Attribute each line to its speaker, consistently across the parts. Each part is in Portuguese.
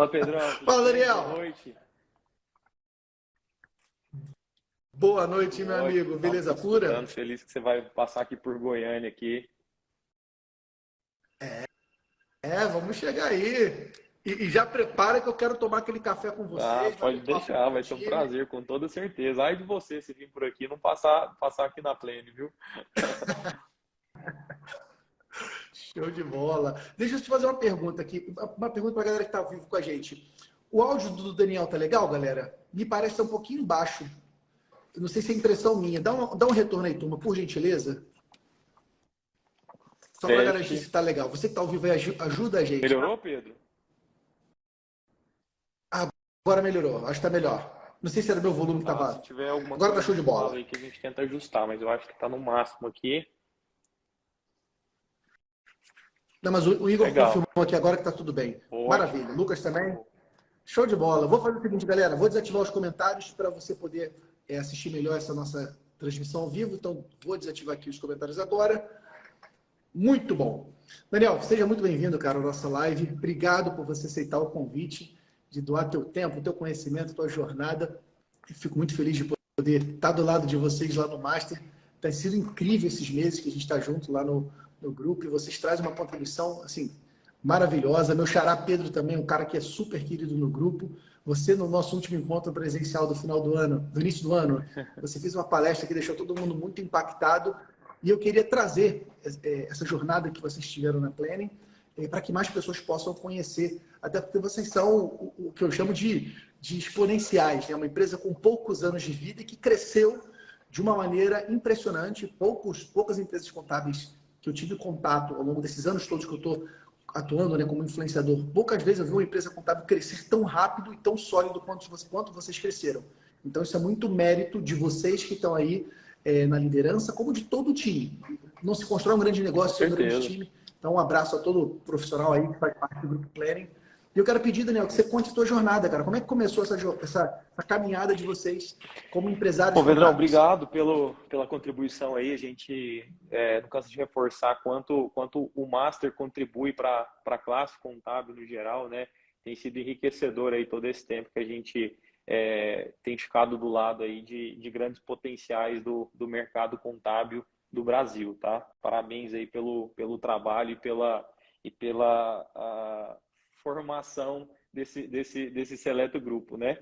Speaker 1: Fala, Pedrão, tudo
Speaker 2: Fala,
Speaker 1: bem? Boa
Speaker 2: Daniel.
Speaker 1: noite.
Speaker 2: Boa noite,
Speaker 1: Tudo
Speaker 2: meu
Speaker 1: ótimo.
Speaker 2: amigo.
Speaker 1: Estava
Speaker 2: Beleza
Speaker 1: escutando,
Speaker 2: pura?
Speaker 1: feliz que você vai passar aqui por Goiânia aqui.
Speaker 2: Vamos chegar aí. E já prepara que eu quero tomar aquele café com
Speaker 1: Ah,
Speaker 2: vocês, bater
Speaker 1: pode
Speaker 2: um papo
Speaker 1: deixar,
Speaker 2: com o
Speaker 1: vai ser um
Speaker 2: time.
Speaker 1: prazer, com toda certeza. Ai de você se vir por aqui e não passar aqui na Plane, viu?
Speaker 2: Show de bola. Deixa eu te fazer uma pergunta aqui. Uma pergunta para a galera que está ao vivo com a gente. O áudio do Daniel tá legal, galera? Me parece estar um pouquinho baixo. Eu não sei se é impressão minha. Dá um retorno aí, turma, por gentileza. Só para garantir se
Speaker 1: Teste.
Speaker 2: está legal. Você que está ao vivo aí, ajuda a gente, tá?
Speaker 1: Melhorou, Pedro?
Speaker 2: Agora melhorou. Acho que está melhor. Não sei se era meu volume que
Speaker 1: Tá, se
Speaker 2: estava.
Speaker 1: tiver alguma
Speaker 2: Agora tá
Speaker 1: coisa,
Speaker 2: show
Speaker 1: me
Speaker 2: de
Speaker 1: fala
Speaker 2: bola.
Speaker 1: aí que a gente tenta ajustar, mas eu acho que tá no máximo aqui.
Speaker 2: Não, mas o Igor
Speaker 1: Legal.
Speaker 2: confirmou aqui agora que tá tudo bem.
Speaker 1: Ótimo.
Speaker 2: Maravilha. Lucas também. Show de bola. Vou fazer o seguinte, galera. Vou desativar os comentários para você poder assistir melhor essa nossa transmissão ao vivo. Então, vou desativar aqui os comentários agora. Muito bom. Daniel, seja muito bem-vindo, cara, à nossa live. Obrigado por você aceitar o convite, de doar teu tempo, teu conhecimento, tua jornada. Fico muito feliz de poder estar do lado de vocês lá no Master. Tem sido incrível esses meses que a gente está junto lá no grupo e vocês trazem uma contribuição, assim, maravilhosa. Meu xará Pedro também, um cara que é super querido no grupo. Você, no nosso último encontro presencial do final do ano, do início do ano, você fez uma palestra que deixou todo mundo muito impactado. E eu queria trazer essa jornada que vocês tiveram na Planning para que mais pessoas possam conhecer, até porque vocês são o que eu chamo de exponenciais, né? Uma empresa com poucos anos de vida e que cresceu de uma maneira impressionante. Poucas empresas contábeis que eu tive contato ao longo desses anos todos que eu estou atuando, né, como influenciador, poucas vezes eu vi uma empresa contábil crescer tão rápido e tão sólido quanto vocês cresceram. Então, isso é muito mérito de vocês que estão aí na liderança, como de todo o time. Não se constrói um grande
Speaker 1: Com
Speaker 2: negócio sem um grande
Speaker 1: certeza.
Speaker 2: time. Então, um abraço a todo profissional aí que faz parte do Grupo Planning. E eu quero pedir, Daniel, que você conte a sua jornada, cara. Como é que começou essa caminhada de vocês como empresários
Speaker 1: Bom, Pedrão,
Speaker 2: contábeis?
Speaker 1: obrigado pela contribuição aí. A gente não cansa de reforçar quanto o Master contribui para a classe contábil no geral, né? Tem sido enriquecedor aí todo esse tempo que a gente tem ficado do lado aí de grandes potenciais do mercado contábil do Brasil, tá? Parabéns aí pelo trabalho e pela formação desse seleto grupo, né?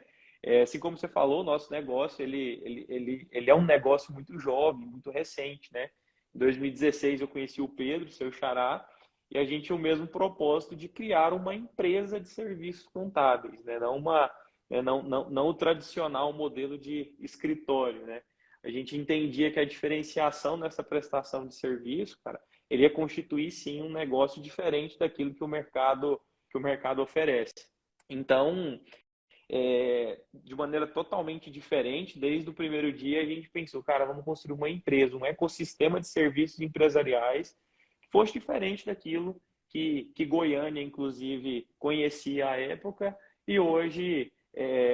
Speaker 1: Assim como você falou, o nosso negócio ele é um negócio muito jovem, muito recente, né? Em 2016 eu conheci o Pedro, seu xará, e a gente tinha o mesmo propósito de criar uma empresa de serviços contábeis, né? Não o tradicional modelo de escritório, né? A gente entendia que a diferenciação nessa prestação de serviço, cara, ele ia constituir sim um negócio diferente daquilo que o mercado oferece. Então, de maneira totalmente diferente. Desde o primeiro dia, a gente pensou, cara, vamos construir uma empresa, um ecossistema de serviços empresariais que fosse diferente daquilo que Goiânia, inclusive, conhecia à época, e hoje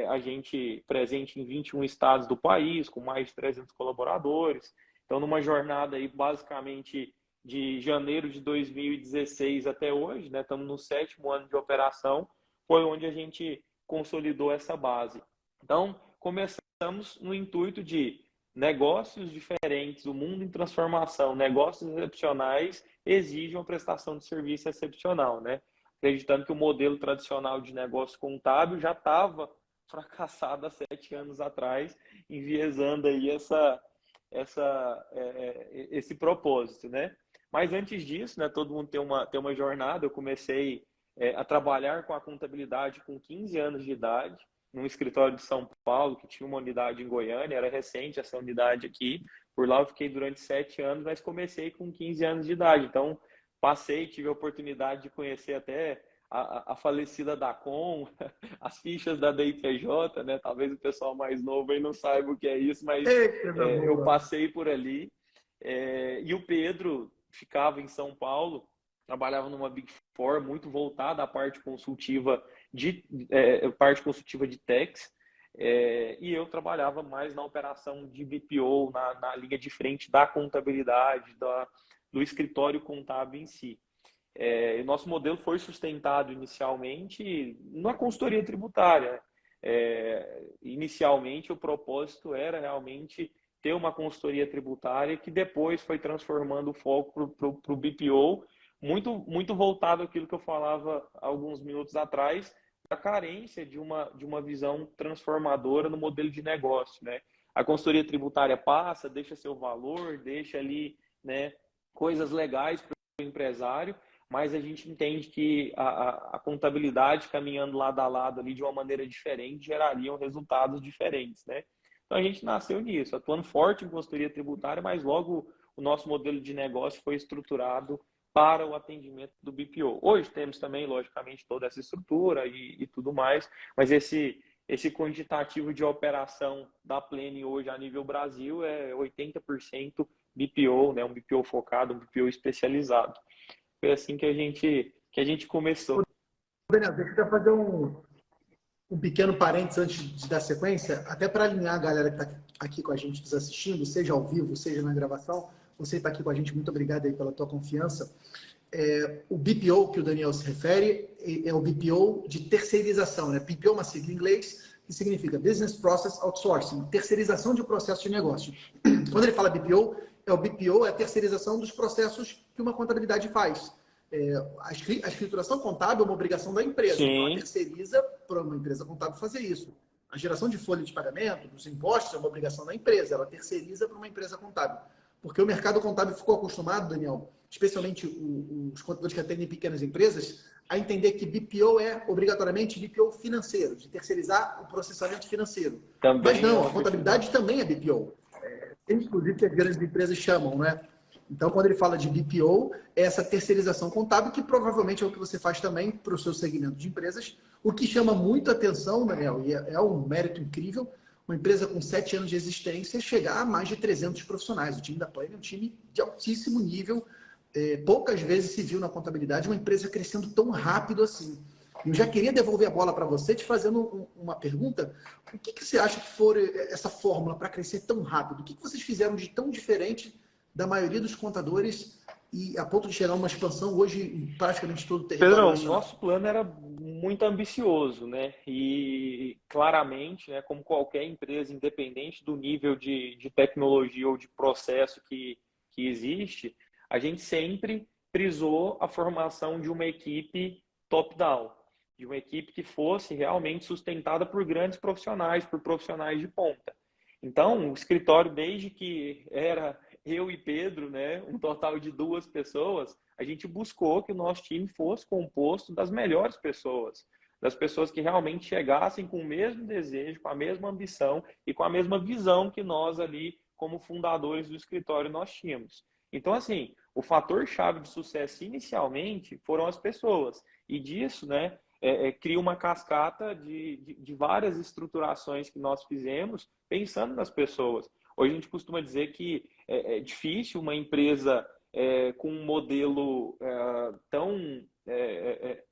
Speaker 1: a gente presente em 21 estados do país, com mais de 300 colaboradores. Então, numa jornada aí, basicamente, de janeiro de 2016 até hoje, né, estamos no 7º ano de operação, foi onde a gente consolidou essa base. Então, começamos no intuito de negócios diferentes, o mundo em transformação, negócios excepcionais exigem uma prestação de serviço excepcional, né? Acreditando que o modelo tradicional de negócio contábil já estava fracassado há 7 anos atrás, enviesando aí esse propósito, né? Mas antes disso, né, todo mundo tem uma jornada. Eu comecei a trabalhar com a contabilidade com 15 anos de idade, num escritório de São Paulo, que tinha uma unidade em Goiânia, era recente essa unidade aqui. Por lá eu fiquei durante 7 anos, mas comecei com 15 anos de idade. Então, tive a oportunidade de conhecer até a falecida Dacom, as fichas da DIPJ, né? Talvez o pessoal mais novo aí não saiba o que é isso, mas
Speaker 2: Ei, coisa
Speaker 1: eu
Speaker 2: boa.
Speaker 1: passei por ali. E o Pedro ficava em São Paulo, trabalhava numa Big Four, muito voltada à parte consultiva de tax, e eu trabalhava mais na operação de BPO, na linha de frente da contabilidade, do escritório contábil em si. O nosso modelo foi sustentado inicialmente na consultoria tributária. Inicialmente, o propósito era realmente ter uma consultoria tributária que depois foi transformando o foco para o BPO, muito voltado àquilo que eu falava alguns minutos atrás, da carência de uma visão transformadora no modelo de negócio, né? A consultoria tributária passa, deixa seu valor, deixa ali, né, coisas legais para o empresário, mas a gente entende que a contabilidade caminhando lado a lado ali de uma maneira diferente gerariam resultados diferentes, né? Então a gente nasceu nisso, atuando forte em consultoria tributária, mas logo o nosso modelo de negócio foi estruturado para o atendimento do BPO. Hoje temos também, logicamente, toda essa estrutura e tudo mais, mas esse quantitativo de operação da Pleni hoje a nível Brasil é 80% BPO, né? Um BPO focado, um BPO especializado. Foi assim que a gente começou.
Speaker 2: Daniel, deixa eu fazer um pequeno parênteses antes de dar sequência, até para alinhar a galera que está aqui com a gente nos assistindo, seja ao vivo, seja na gravação. Você está aqui com a gente, muito obrigado aí pela tua confiança. O BPO que o Daniel se refere é o BPO de terceirização, né? BPO é uma sigla em inglês que significa Business Process Outsourcing, terceirização de processo de negócio. Quando ele fala BPO, o BPO é a terceirização dos processos que uma contabilidade faz. A escrituração contábil é uma obrigação da empresa,
Speaker 1: Sim.
Speaker 2: então ela terceiriza para uma empresa contábil fazer isso. A geração de folha de pagamento, dos impostos, é uma obrigação da empresa, ela terceiriza para uma empresa contábil. Porque o mercado contábil ficou acostumado, Daniel, especialmente os contadores que atendem pequenas empresas, a entender que BPO é obrigatoriamente BPO financeiro, de terceirizar o processamento financeiro.
Speaker 1: Também.
Speaker 2: Mas não, a contabilidade também é BPO. Inclusive que as grandes empresas chamam, né? Então, quando ele fala de BPO, é essa terceirização contábil, que provavelmente é o que você faz também para o seu segmento de empresas. O que chama muito atenção, Daniel, e é um mérito incrível, uma empresa com 7 anos de existência chegar a mais de 300 profissionais. O time da Pleni é um time de altíssimo nível. Poucas vezes se viu na contabilidade uma empresa crescendo tão rápido assim. Eu já queria devolver a bola para você, te fazendo uma pergunta. O que você acha que foi essa fórmula para crescer tão rápido? O que vocês fizeram de tão diferente da maioria dos contadores e a ponto de chegar a uma expansão hoje em praticamente todo o território
Speaker 1: Pedrão,
Speaker 2: nacional?
Speaker 1: nosso plano era muito ambicioso, né? E claramente, né, como qualquer empresa, independente do nível de tecnologia ou de processo que existe, a gente sempre prisou a formação de uma equipe top-down, de uma equipe que fosse realmente sustentada por grandes profissionais, por profissionais de ponta. Então, o escritório, desde que era eu e Pedro, né, um total de 2 pessoas, a gente buscou que o nosso time fosse composto das melhores pessoas, das pessoas que realmente chegassem com o mesmo desejo, com a mesma ambição e com a mesma visão que nós ali, como fundadores do escritório, nós tínhamos. Então, assim, o fator-chave de sucesso inicialmente foram as pessoas. E disso, né, cria uma cascata de várias estruturações que nós fizemos pensando nas pessoas. Hoje a gente costuma dizer que é difícil uma empresa com um modelo tão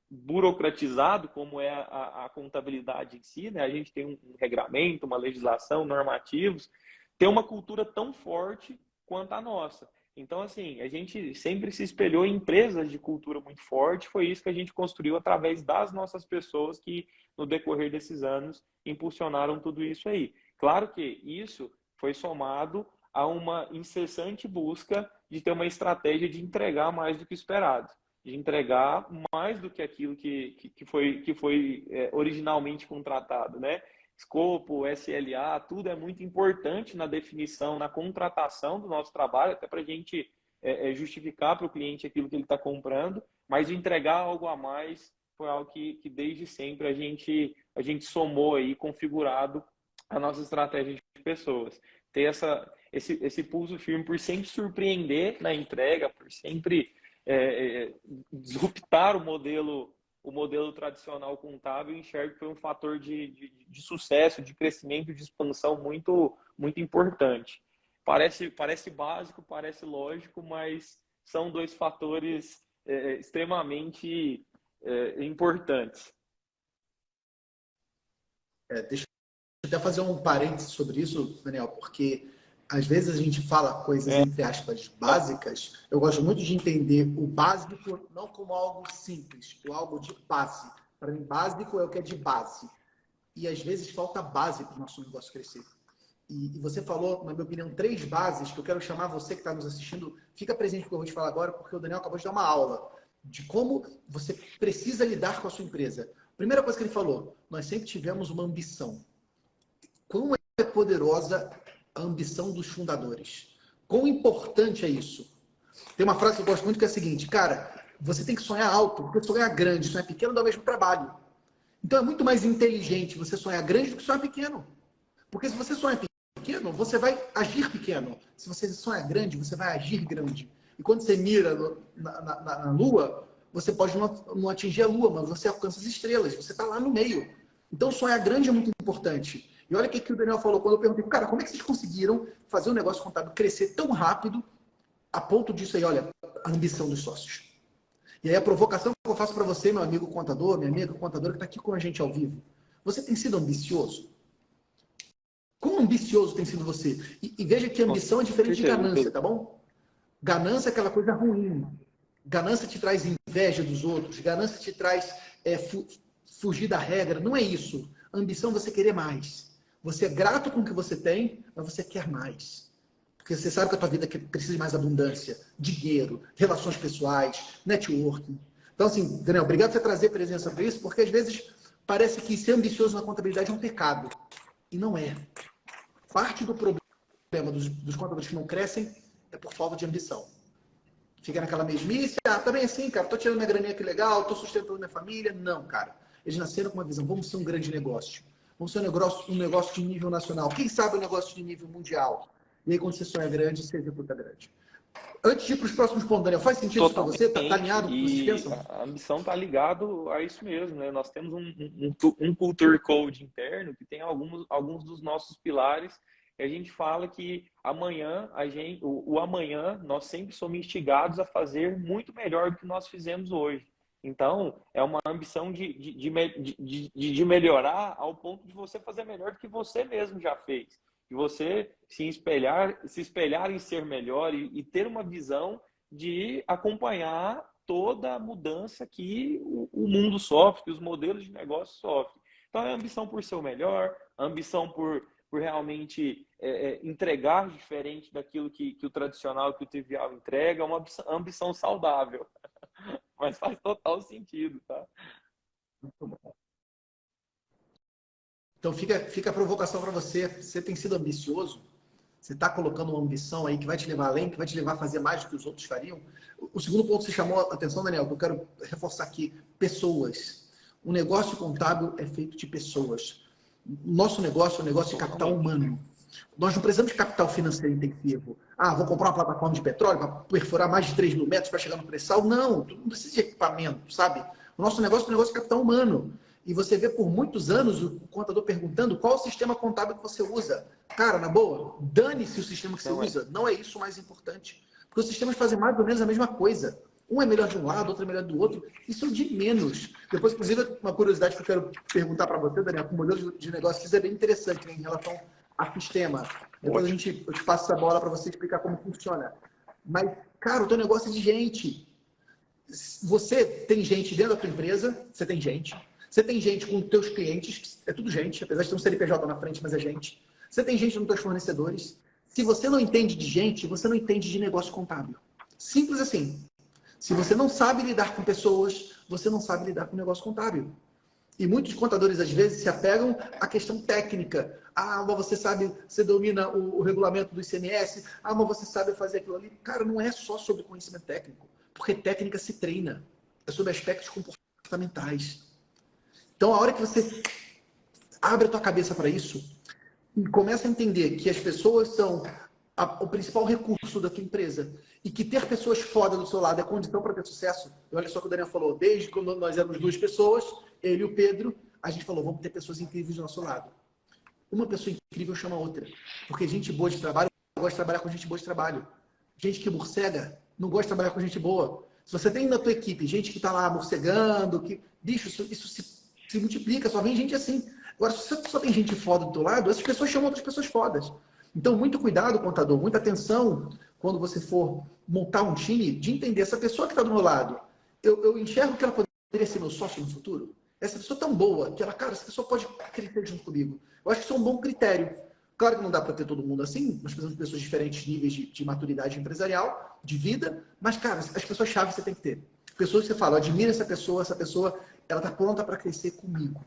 Speaker 1: burocratizado como é a contabilidade em si, né? A gente tem um regramento, uma legislação, normativos, ter uma cultura tão forte quanto a nossa. Então, assim, a gente sempre se espelhou em empresas de cultura muito forte, foi isso que a gente construiu através das nossas pessoas que, no decorrer desses anos, impulsionaram tudo isso aí. Claro que isso foi somado a uma incessante busca de ter uma estratégia de entregar mais do que esperado, de entregar mais do que aquilo que foi originalmente contratado, né? Escopo, SLA, tudo é muito importante na definição, na contratação do nosso trabalho, até para a gente justificar para o cliente aquilo que ele está comprando, mas entregar algo a mais foi algo que desde sempre a gente somou aí, configurado a nossa estratégia de pessoas. Ter esse pulso firme por sempre surpreender na entrega, por sempre disruptar o modelo tradicional contábil, enxergo que foi um fator de sucesso, de crescimento, de expansão muito, muito importante. Parece básico, parece lógico, mas são 2 fatores extremamente importantes.
Speaker 2: Deixa eu até fazer um parênteses sobre isso, Daniel, porque às vezes a gente fala coisas, entre aspas, básicas. Eu gosto muito de entender o básico não como algo simples, ou algo de base. Para mim, básico é o que é de base. E às vezes falta base para o nosso negócio crescer. E você falou, na minha opinião, 3 bases que eu quero chamar você que está nos assistindo. Fica presente com o que eu vou te falar agora, porque o Daniel acabou de dar uma aula de como você precisa lidar com a sua empresa. Primeira coisa que ele falou, nós sempre tivemos uma ambição. Quão é poderosa a ambição dos fundadores? Quão importante é isso? Tem uma frase que eu gosto muito que é a seguinte, cara, você tem que sonhar alto, porque sonhar grande, sonhar pequeno dá o mesmo trabalho. Então é muito mais inteligente você sonhar grande do que sonhar pequeno. Porque se você sonha pequeno, você vai agir pequeno. Se você sonha grande, você vai agir grande. E quando você mira na Lua, você pode não atingir a Lua, mas você alcança as estrelas, você está lá no meio. Então sonhar grande é muito importante. E olha o que o Daniel falou quando eu perguntei, cara, como é que vocês conseguiram fazer um negócio contábil crescer tão rápido a ponto disso aí, olha, a ambição dos sócios. E aí a provocação que eu faço para você, meu amigo contador, minha amiga contadora que está aqui com a gente ao vivo. Você tem sido ambicioso? Quão ambicioso tem sido você? E veja que ambição é diferente de ganância, tá bom? Ganância é aquela coisa ruim. Ganância te traz inveja dos outros. Ganância te traz fugir da regra. Não é isso. Ambição é você querer mais. Você é grato com o que você tem, mas você quer mais. Porque você sabe que a tua vida precisa de mais abundância, dinheiro, relações pessoais, networking. Então, assim, Daniel, obrigado por você trazer presença para isso, porque às vezes parece que ser ambicioso na contabilidade é um pecado. E não é. Parte do problema dos contadores que não crescem é por falta de ambição. Fica naquela mesmice, também assim, cara, tô tirando minha graninha aqui legal, tô sustentando minha família. Não, cara. Eles nasceram com uma visão, vamos ser um grande negócio. Vamos ser um negócio de nível nacional. Quem sabe um negócio de nível mundial? E aí, quando você sonha grande, você executa grande. Antes de ir para os próximos pontos, Daniel, faz sentido isso para você? Está alinhado com o que vocês pensam?
Speaker 1: A ambição está ligado a isso mesmo, né? Nós temos um culture code interno que tem alguns dos nossos pilares e a gente fala que amanhã, o amanhã, nós sempre somos instigados a fazer muito melhor do que nós fizemos hoje. Então, é uma ambição de melhorar ao ponto de você fazer melhor do que você mesmo já fez. De você se espelhar em ser melhor e ter uma visão de acompanhar toda a mudança que o mundo sofre, que os modelos de negócio sofrem. Então, é a ambição por ser o melhor, a ambição por realmente entregar diferente daquilo que o tradicional, que o trivial entrega, é uma ambição saudável. Mas faz total sentido, tá?
Speaker 2: Então fica a provocação para você. Você tem sido ambicioso? Você está colocando uma ambição aí que vai te levar além, que vai te levar a fazer mais do que os outros fariam? O segundo ponto que você chamou a atenção, Daniel, que eu quero reforçar aqui, pessoas. O negócio contábil é feito de pessoas. Nosso negócio é um negócio de capital humano. Nós não precisamos de capital financeiro intensivo. Vou comprar uma plataforma de petróleo para perfurar mais de 3 mil metros para chegar no pré-sal. Não precisa de equipamento, sabe? O nosso negócio é um negócio de capital humano. E você vê por muitos anos o contador perguntando qual o sistema contábil que você usa. Cara, na boa, dane-se o sistema que você usa. Não é isso o mais importante. Porque os sistemas fazem mais ou menos a mesma coisa. Um é melhor de um lado, outro é melhor do outro. Isso é de menos. Depois, inclusive, uma curiosidade que eu quero perguntar para você, Daniel, com o modelo de negócio, isso é bem interessante, né, em relação a sistema. Depois eu te passo essa bola para você explicar como funciona. Mas, cara, o teu negócio é de gente. Você tem gente dentro da tua empresa, você tem gente. Você tem gente com teus clientes, é tudo gente, apesar de ter um CNPJ na frente, mas é gente. Você tem gente nos teus fornecedores. Se você não entende de gente, você não entende de negócio contábil. Simples assim. Se você não sabe lidar com pessoas, você não sabe lidar com negócio contábil. E muitos contadores, às vezes, se apegam à questão técnica. Mas você sabe, você domina o regulamento do ICMS. Mas você sabe fazer aquilo ali. Cara, não é só sobre conhecimento técnico. Porque técnica se treina. É sobre aspectos comportamentais. Então, a hora que você abre a tua cabeça para isso e começa a entender que as pessoas são o principal recurso da tua empresa e que ter pessoas foda do seu lado é condição para ter sucesso. E olha só o que o Daniel falou. Desde quando nós éramos 2 pessoas, ele e o Pedro, a gente falou, vamos ter pessoas incríveis do nosso lado. Uma pessoa incrível chama a outra. Porque gente boa de trabalho gosta de trabalhar com gente boa de trabalho. Gente que morcega não gosta de trabalhar com gente boa. Se você tem na tua equipe gente que está lá morcegando, bicho, isso se multiplica, só vem gente assim. Agora, se você só tem gente foda do teu lado, essas pessoas chamam outras pessoas fodas. Então, muito cuidado, contador, muita atenção quando você for montar um time, de entender essa pessoa que está do meu lado. Eu enxergo que ela poderia ser meu sócio no futuro. Essa pessoa é tão boa que ela, cara, essa pessoa pode crescer junto comigo. Eu acho que isso é um bom critério. Claro que não dá para ter todo mundo assim, nós precisamos de pessoas de diferentes níveis de maturidade empresarial, de vida, mas, cara, as pessoas-chave você tem que ter. Pessoas que você fala, admira essa pessoa, ela está pronta para crescer comigo.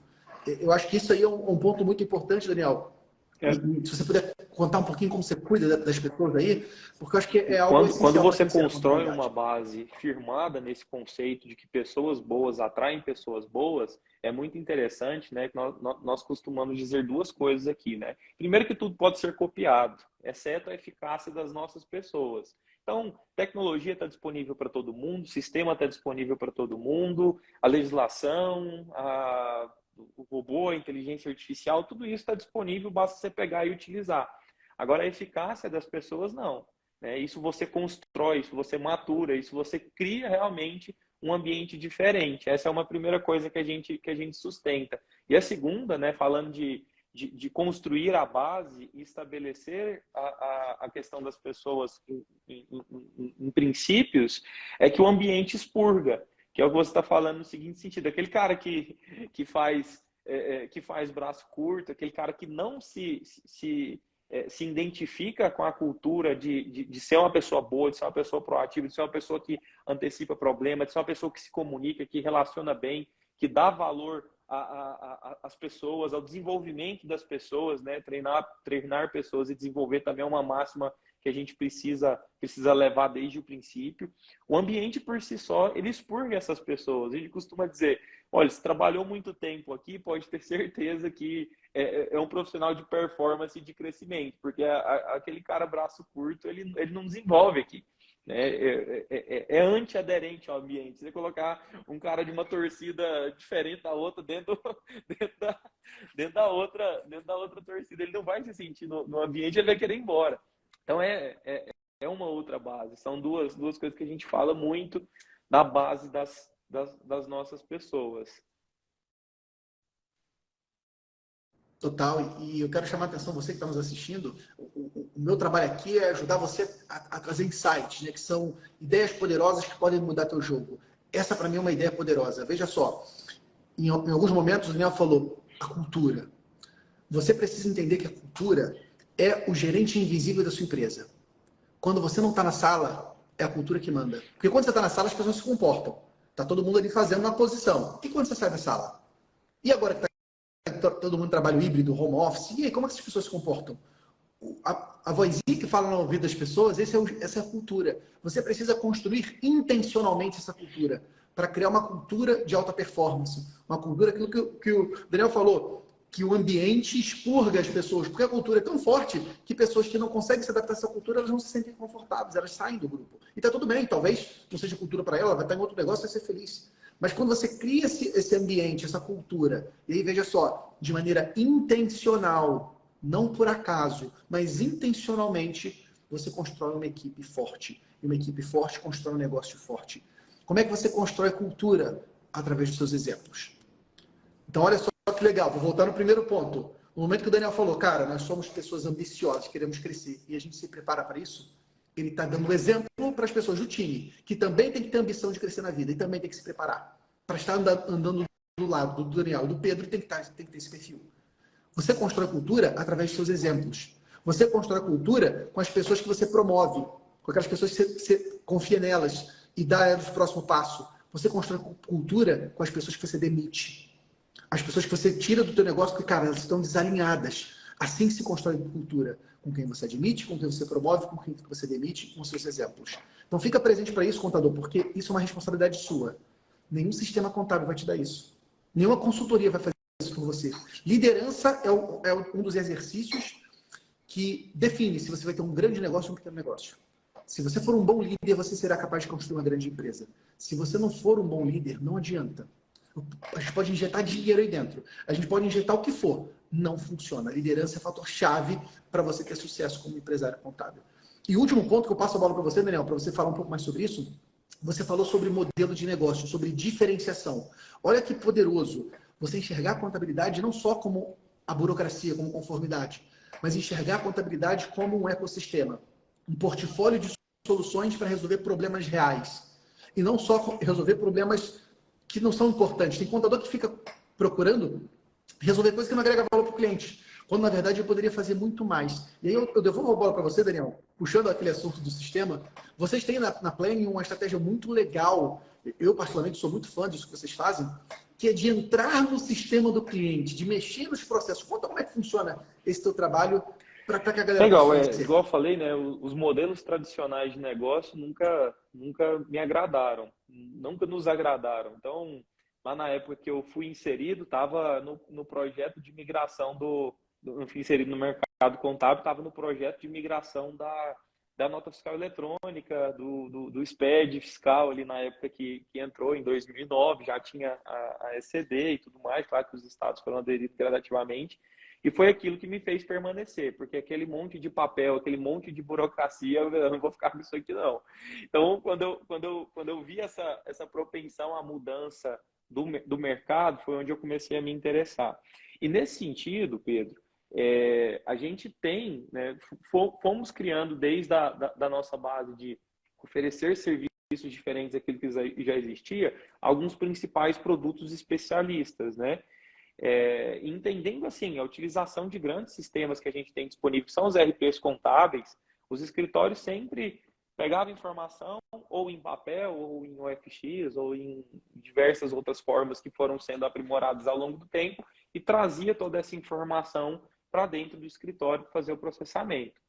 Speaker 2: Eu acho que isso aí é um ponto muito importante, Daniel. E se você puder contar um pouquinho como você cuida das pessoas aí, porque eu acho que é algo
Speaker 1: Quando
Speaker 2: essencial para
Speaker 1: você
Speaker 2: crescer na
Speaker 1: constrói
Speaker 2: contabilidade.
Speaker 1: uma base firmada nesse conceito de que pessoas boas atraem pessoas boas, é muito interessante, né? Que nós costumamos dizer duas coisas aqui, né? Primeiro que tudo pode ser copiado, exceto a eficácia das nossas pessoas. Então, tecnologia está disponível para todo mundo, sistema está disponível para todo mundo, a legislação, o robô, a inteligência artificial, tudo isso está disponível, basta você pegar e utilizar. Agora, a eficácia das pessoas, não. Né? Isso você constrói, isso você matura, isso você cria realmente um ambiente diferente. Essa é uma primeira coisa que a gente sustenta. E a segunda, né, falando de construir a base e estabelecer a questão das pessoas em princípios, é que o ambiente expurga, que é o que você está falando no seguinte sentido. Aquele cara que faz braço curto, aquele cara que não se identifica com a cultura de ser uma pessoa boa, de ser uma pessoa proativa, de ser uma pessoa que antecipa problemas, de ser uma pessoa que se comunica, que relaciona bem, que dá valor às pessoas, ao desenvolvimento das pessoas, né? Treinar pessoas e desenvolver também é uma máxima que a gente precisa levar desde o princípio. O ambiente por si só, ele expurga essas pessoas. A gente costuma dizer, olha, se trabalhou muito tempo aqui, pode ter certeza que é um profissional de performance e de crescimento, porque aquele cara braço curto, ele não desenvolve aqui. Né? É anti-aderente ao ambiente. Você colocar um cara de uma torcida diferente da outra dentro da outra torcida, ele não vai se sentir no ambiente, ele vai querer ir embora. Então é uma outra base. São duas coisas que a gente fala muito da base das nossas pessoas.
Speaker 2: Total, e eu quero chamar a atenção, você que está nos assistindo, o meu trabalho aqui é ajudar você a trazer insights, né, que são ideias poderosas que podem mudar teu jogo. Essa, para mim, é uma ideia poderosa. Veja só, em alguns momentos o Daniel falou, a cultura. Você precisa entender que a cultura é o gerente invisível da sua empresa. Quando você não está na sala, é a cultura que manda. Porque quando você está na sala, as pessoas se comportam. Está todo mundo ali fazendo uma posição. E quando você sai da sala? E agora que todo mundo trabalha híbrido, home office, e aí, como é que as pessoas se comportam? A vozinha que fala no ouvido das pessoas, essa é a cultura. Você precisa construir intencionalmente essa cultura para criar uma cultura de alta performance. Uma cultura, aquilo que o Daniel falou, que o ambiente expurga as pessoas, porque a cultura é tão forte que pessoas que não conseguem se adaptar a essa cultura, elas não se sentem confortáveis, elas saem do grupo. E tá tudo bem, talvez não seja cultura para ela vai estar em outro negócio e vai ser feliz. Mas quando você cria esse ambiente, essa cultura, e aí veja só, de maneira intencional, não por acaso, mas intencionalmente, você constrói uma equipe forte. E uma equipe forte constrói um negócio forte. Como é que você constrói cultura? Através dos seus exemplos. Então, olha só que legal, vou voltar no primeiro ponto. No momento que o Daniel falou, cara, nós somos pessoas ambiciosas, queremos crescer, e a gente se prepara para isso, ele está dando um exemplo para as pessoas do time, que também tem que ter ambição de crescer na vida e também tem que se preparar. Para estar andando do lado do Daniel, do Pedro, tem que ter esse perfil. Você constrói cultura através dos seus exemplos. Você constrói cultura com as pessoas que você promove, com aquelas pessoas que você confia nelas e dá a elas o próximo passo. Você constrói cultura com as pessoas que você demite. As pessoas que você tira do teu negócio porque, cara, elas estão desalinhadas. Assim se constrói cultura. Com quem você admite, com quem você promove, com quem você demite, com seus exemplos. Então fica presente para isso, contador, porque isso é uma responsabilidade sua. Nenhum sistema contábil vai te dar isso. Nenhuma consultoria vai fazer isso por você. Liderança é um dos exercícios que define se você vai ter um grande negócio ou um pequeno negócio. Se você for um bom líder, você será capaz de construir uma grande empresa. Se você não for um bom líder, não adianta. A gente pode injetar dinheiro aí dentro. A gente pode injetar o que for. Não funciona. A liderança é fator-chave para você ter sucesso como empresário contábil. E o último ponto que eu passo a bola para você, Daniel, para você falar um pouco mais sobre isso, você falou sobre modelo de negócio, sobre diferenciação. Olha que poderoso você enxergar a contabilidade não só como a burocracia, como conformidade, mas enxergar a contabilidade como um ecossistema, um portfólio de soluções para resolver problemas reais. E não só resolver problemas que não são importantes. Tem contador que fica procurando resolver coisas que não agrega valor para o cliente, quando na verdade eu poderia fazer muito mais. E aí eu devolvo a bola para você, Daniel, puxando aquele assunto do sistema. Vocês têm na Planning uma estratégia muito legal, eu particularmente sou muito fã disso que vocês fazem, que é de entrar no sistema do cliente, de mexer nos processos. Conta como é que funciona esse teu trabalho para que a galera
Speaker 1: Legal,
Speaker 2: possa conhecer.
Speaker 1: igual eu falei, né? Os modelos tradicionais de negócio nunca me agradaram, nunca nos agradaram. Então, lá na época que eu fui inserido, estava no projeto de migração eu fui inserido no mercado contábil, estava no projeto de migração da nota fiscal eletrônica, do SPED fiscal ali na época que entrou em 2009, já tinha a ECD e tudo mais, claro que os estados foram aderidos gradativamente. E foi aquilo que me fez permanecer, porque aquele monte de papel, aquele monte de burocracia, eu não vou ficar com isso aqui, não. Então, quando eu vi essa propensão à mudança do mercado, foi onde eu comecei a me interessar. E nesse sentido, Pedro, a gente tem, né, fomos criando desde da nossa base de oferecer serviços diferentes daquilo que já existia, alguns principais produtos especialistas, né? Entendendo assim a utilização de grandes sistemas que a gente tem disponíveis, são os RPs contábeis, os escritórios sempre pegavam informação ou em papel, ou em OFX, ou em diversas outras formas que foram sendo aprimoradas ao longo do tempo e trazia toda essa informação para dentro do escritório para fazer o processamento.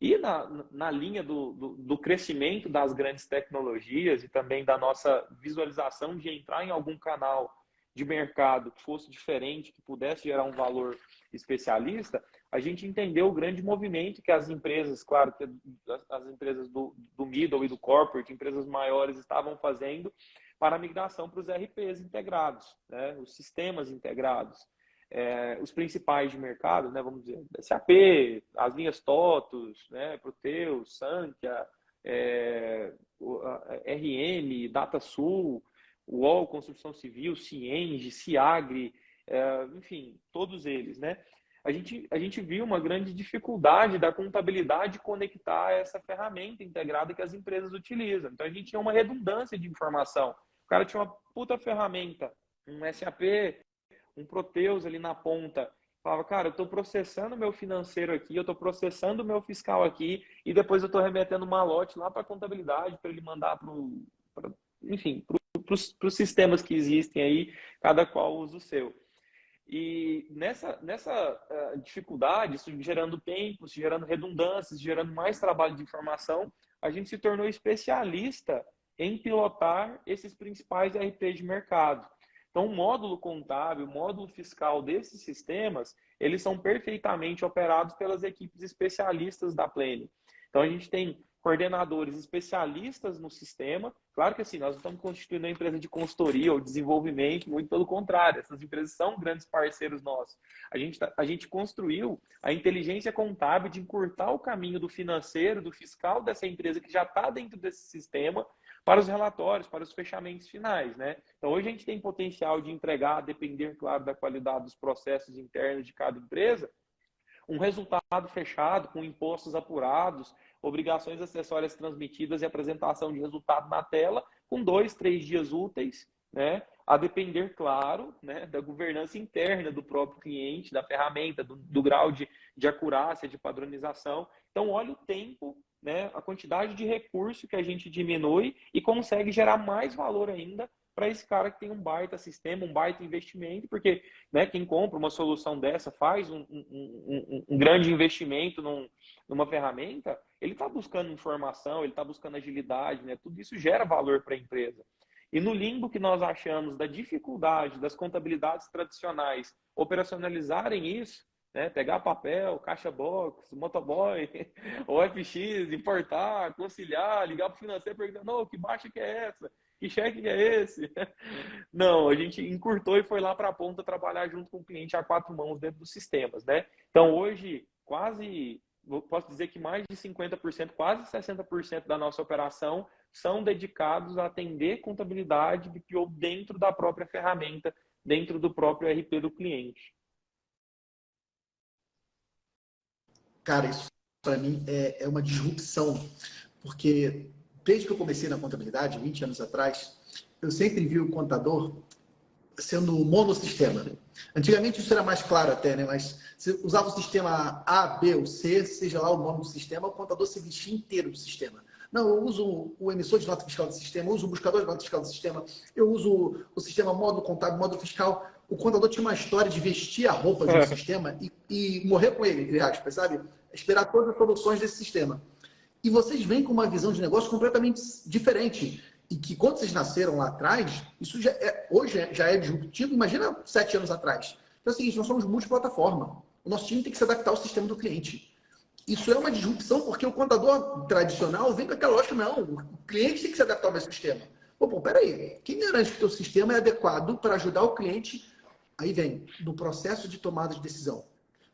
Speaker 1: E na linha do crescimento das grandes tecnologias e também da nossa visualização de entrar em algum canal de mercado que fosse diferente, que pudesse gerar um valor especialista, a gente entendeu o grande movimento que as empresas, claro, que as empresas do middle e do corporate, empresas maiores, estavam fazendo para a migração para os RPs integrados, né? Os sistemas integrados. Os principais de mercado, né, vamos dizer, SAP, as linhas TOTUS, né, Proteus, Santia, RM, DataSul, UOL, Construção Civil, Cienge, Ciagre, enfim, todos eles, né? A gente viu uma grande dificuldade da contabilidade conectar essa ferramenta integrada que as empresas utilizam. Então, a gente tinha uma redundância de informação. O cara tinha uma puta ferramenta, um SAP, um Proteus ali na ponta. Falava, cara, eu estou processando o meu financeiro aqui, eu estou processando o meu fiscal aqui, e depois eu estou remetendo um malote lá para a contabilidade, para ele mandar para os sistemas que existem aí, cada qual usa o seu. E nessa dificuldade, isso gerando tempo, gerando redundâncias, gerando mais trabalho de informação, a gente se tornou especialista em pilotar esses principais RPs de mercado. Então, o módulo contábil, o módulo fiscal desses sistemas, eles são perfeitamente operados pelas equipes especialistas da Pleni. Então, a gente tem coordenadores especialistas no sistema. Claro que assim, nós não estamos constituindo uma empresa de consultoria ou desenvolvimento, muito pelo contrário, essas empresas são grandes parceiros nossos. A gente construiu a inteligência contábil de encurtar o caminho do financeiro, do fiscal dessa empresa que já está dentro desse sistema, para os relatórios, para os fechamentos finais, né? Então, hoje a gente tem potencial de entregar, a depender, claro, da qualidade dos processos internos de cada empresa, um resultado fechado, com impostos apurados, obrigações acessórias transmitidas e apresentação de resultado na tela, com 2, 3 dias úteis, né? A depender, claro, né, da governança interna do próprio cliente, da ferramenta, do grau de acurácia, de padronização. Então, olha o tempo, né, a quantidade de recurso que a gente diminui e consegue gerar mais valor ainda para esse cara que tem um baita sistema, um baita investimento, porque, né, quem compra uma solução dessa, faz um grande investimento numa ferramenta, ele está buscando informação, ele está buscando agilidade, né? Tudo isso gera valor para a empresa. E no limbo que nós achamos da dificuldade das contabilidades tradicionais operacionalizarem isso, né? Pegar papel, caixa box, motoboy, OFX, importar, conciliar, ligar para o financeiro e perguntar, não, que baixa que é essa? Que cheque que é esse? Não, a gente encurtou e foi lá para a ponta trabalhar junto com o cliente a 4 mãos dentro dos sistemas, né? Então, hoje, posso dizer que mais de 50%, quase 60% da nossa operação são dedicados a atender contabilidade BPO dentro da própria ferramenta, dentro do próprio RP do cliente.
Speaker 2: Cara, isso para mim é uma disrupção, porque desde que eu comecei na contabilidade, 20 anos atrás, eu sempre vi o contador sendo monossistema. Antigamente isso era mais claro até, né? Mas você usava o sistema A, B ou C, seja lá o nome do sistema, o contador se vestia inteiro do sistema. Não, eu uso o emissor de nota fiscal do sistema, eu uso o buscador de nota fiscal do sistema, eu uso o sistema módulo contábil, módulo fiscal. O contador tinha uma história de vestir a roupa de um sistema e morrer com ele, entre aspas, sabe? Esperar todas as soluções desse sistema. E vocês vêm com uma visão de negócio completamente diferente. E que quando vocês nasceram lá atrás, isso hoje já é disruptivo, imagina 7 anos atrás. Então é o seguinte, nós somos multiplataforma. O nosso time tem que se adaptar ao sistema do cliente. Isso é uma disrupção, porque o contador tradicional vem com aquela lógica, não, o cliente tem que se adaptar ao meu sistema. Pô, peraí, quem garante que o teu sistema é adequado para ajudar o cliente? Aí vem, no processo de tomada de decisão.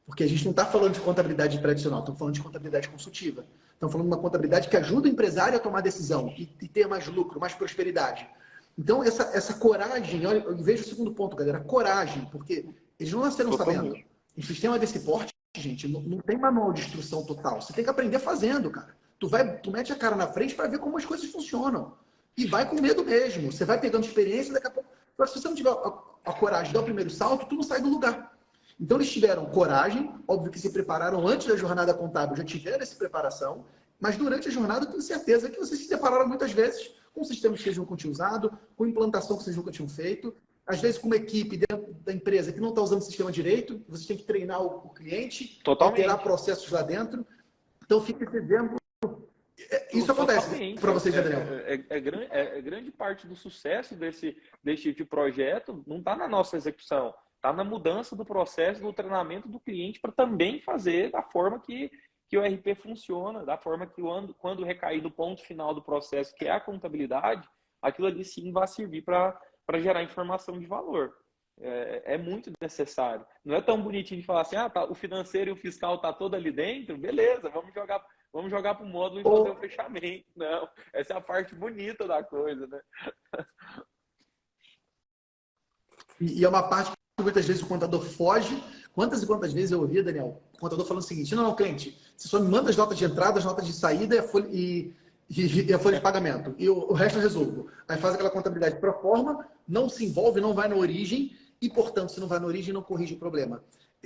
Speaker 2: Porque a gente não está falando de contabilidade tradicional, estamos falando de contabilidade consultiva. Estamos falando de uma contabilidade que ajuda o empresário a tomar decisão e ter mais lucro, mais prosperidade. Então, essa coragem, olha, eu vejo o segundo ponto, galera, coragem, porque eles não nasceram sabendo. Um sistema desse porte, gente, não tem manual de instrução total. Você tem que aprender fazendo, cara. Tu mete a cara na frente para ver como as coisas funcionam. E vai com medo mesmo. Você vai pegando experiência, daqui a pouco. Mas se você não tiver a coragem de dar o primeiro salto, tu não sai do lugar. Então, eles tiveram coragem, óbvio que se prepararam antes da jornada contábil, já tiveram essa preparação, mas durante a jornada eu tenho certeza que vocês se depararam muitas vezes com sistemas que vocês nunca tinham usado, com implantação que vocês nunca tinham feito, às vezes com uma equipe dentro da empresa que não está usando o sistema direito, vocês têm que treinar o cliente, alterar processos lá dentro. Então, fica esse exemplo. Isso acontece para vocês, Adriel.
Speaker 1: Grande parte do sucesso desse tipo de projeto não está na nossa execução. Está na mudança do processo, do treinamento do cliente para também fazer da forma que o RP funciona, da forma que quando recair no ponto final do processo, que é a contabilidade, aquilo ali sim vai servir para gerar informação de valor. É muito necessário. Não é tão bonitinho de falar assim, o financeiro e o fiscal tá todo ali dentro, beleza, vamos jogar para o módulo e fazer o fechamento. Não, essa é a parte bonita da coisa, né?
Speaker 2: E é uma parte que muitas vezes o contador foge. Quantas e quantas vezes eu ouvi, Daniel, o contador falando o seguinte: não, cliente, você só me manda as notas de entrada, as notas de saída e a folha de pagamento. E o resto eu resolvo. Aí faz aquela contabilidade pro forma, não se envolve, não vai na origem e, portanto, se não vai na origem, não corrige o problema.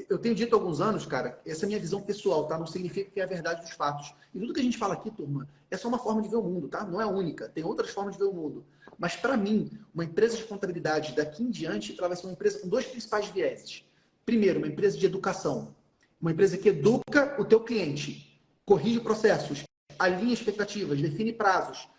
Speaker 2: Eu tenho dito há alguns anos, cara, essa é a minha visão pessoal, tá? Não significa que é a verdade dos fatos. E tudo que a gente fala aqui, turma, é só uma forma de ver o mundo, tá? Não é única. Tem outras formas de ver o mundo. Mas, para mim, uma empresa de contabilidade daqui em diante, ela vai ser uma empresa com dois principais vieses. Primeiro, uma empresa de educação. Uma empresa que educa o teu cliente, corrige processos, alinha expectativas, define prazos.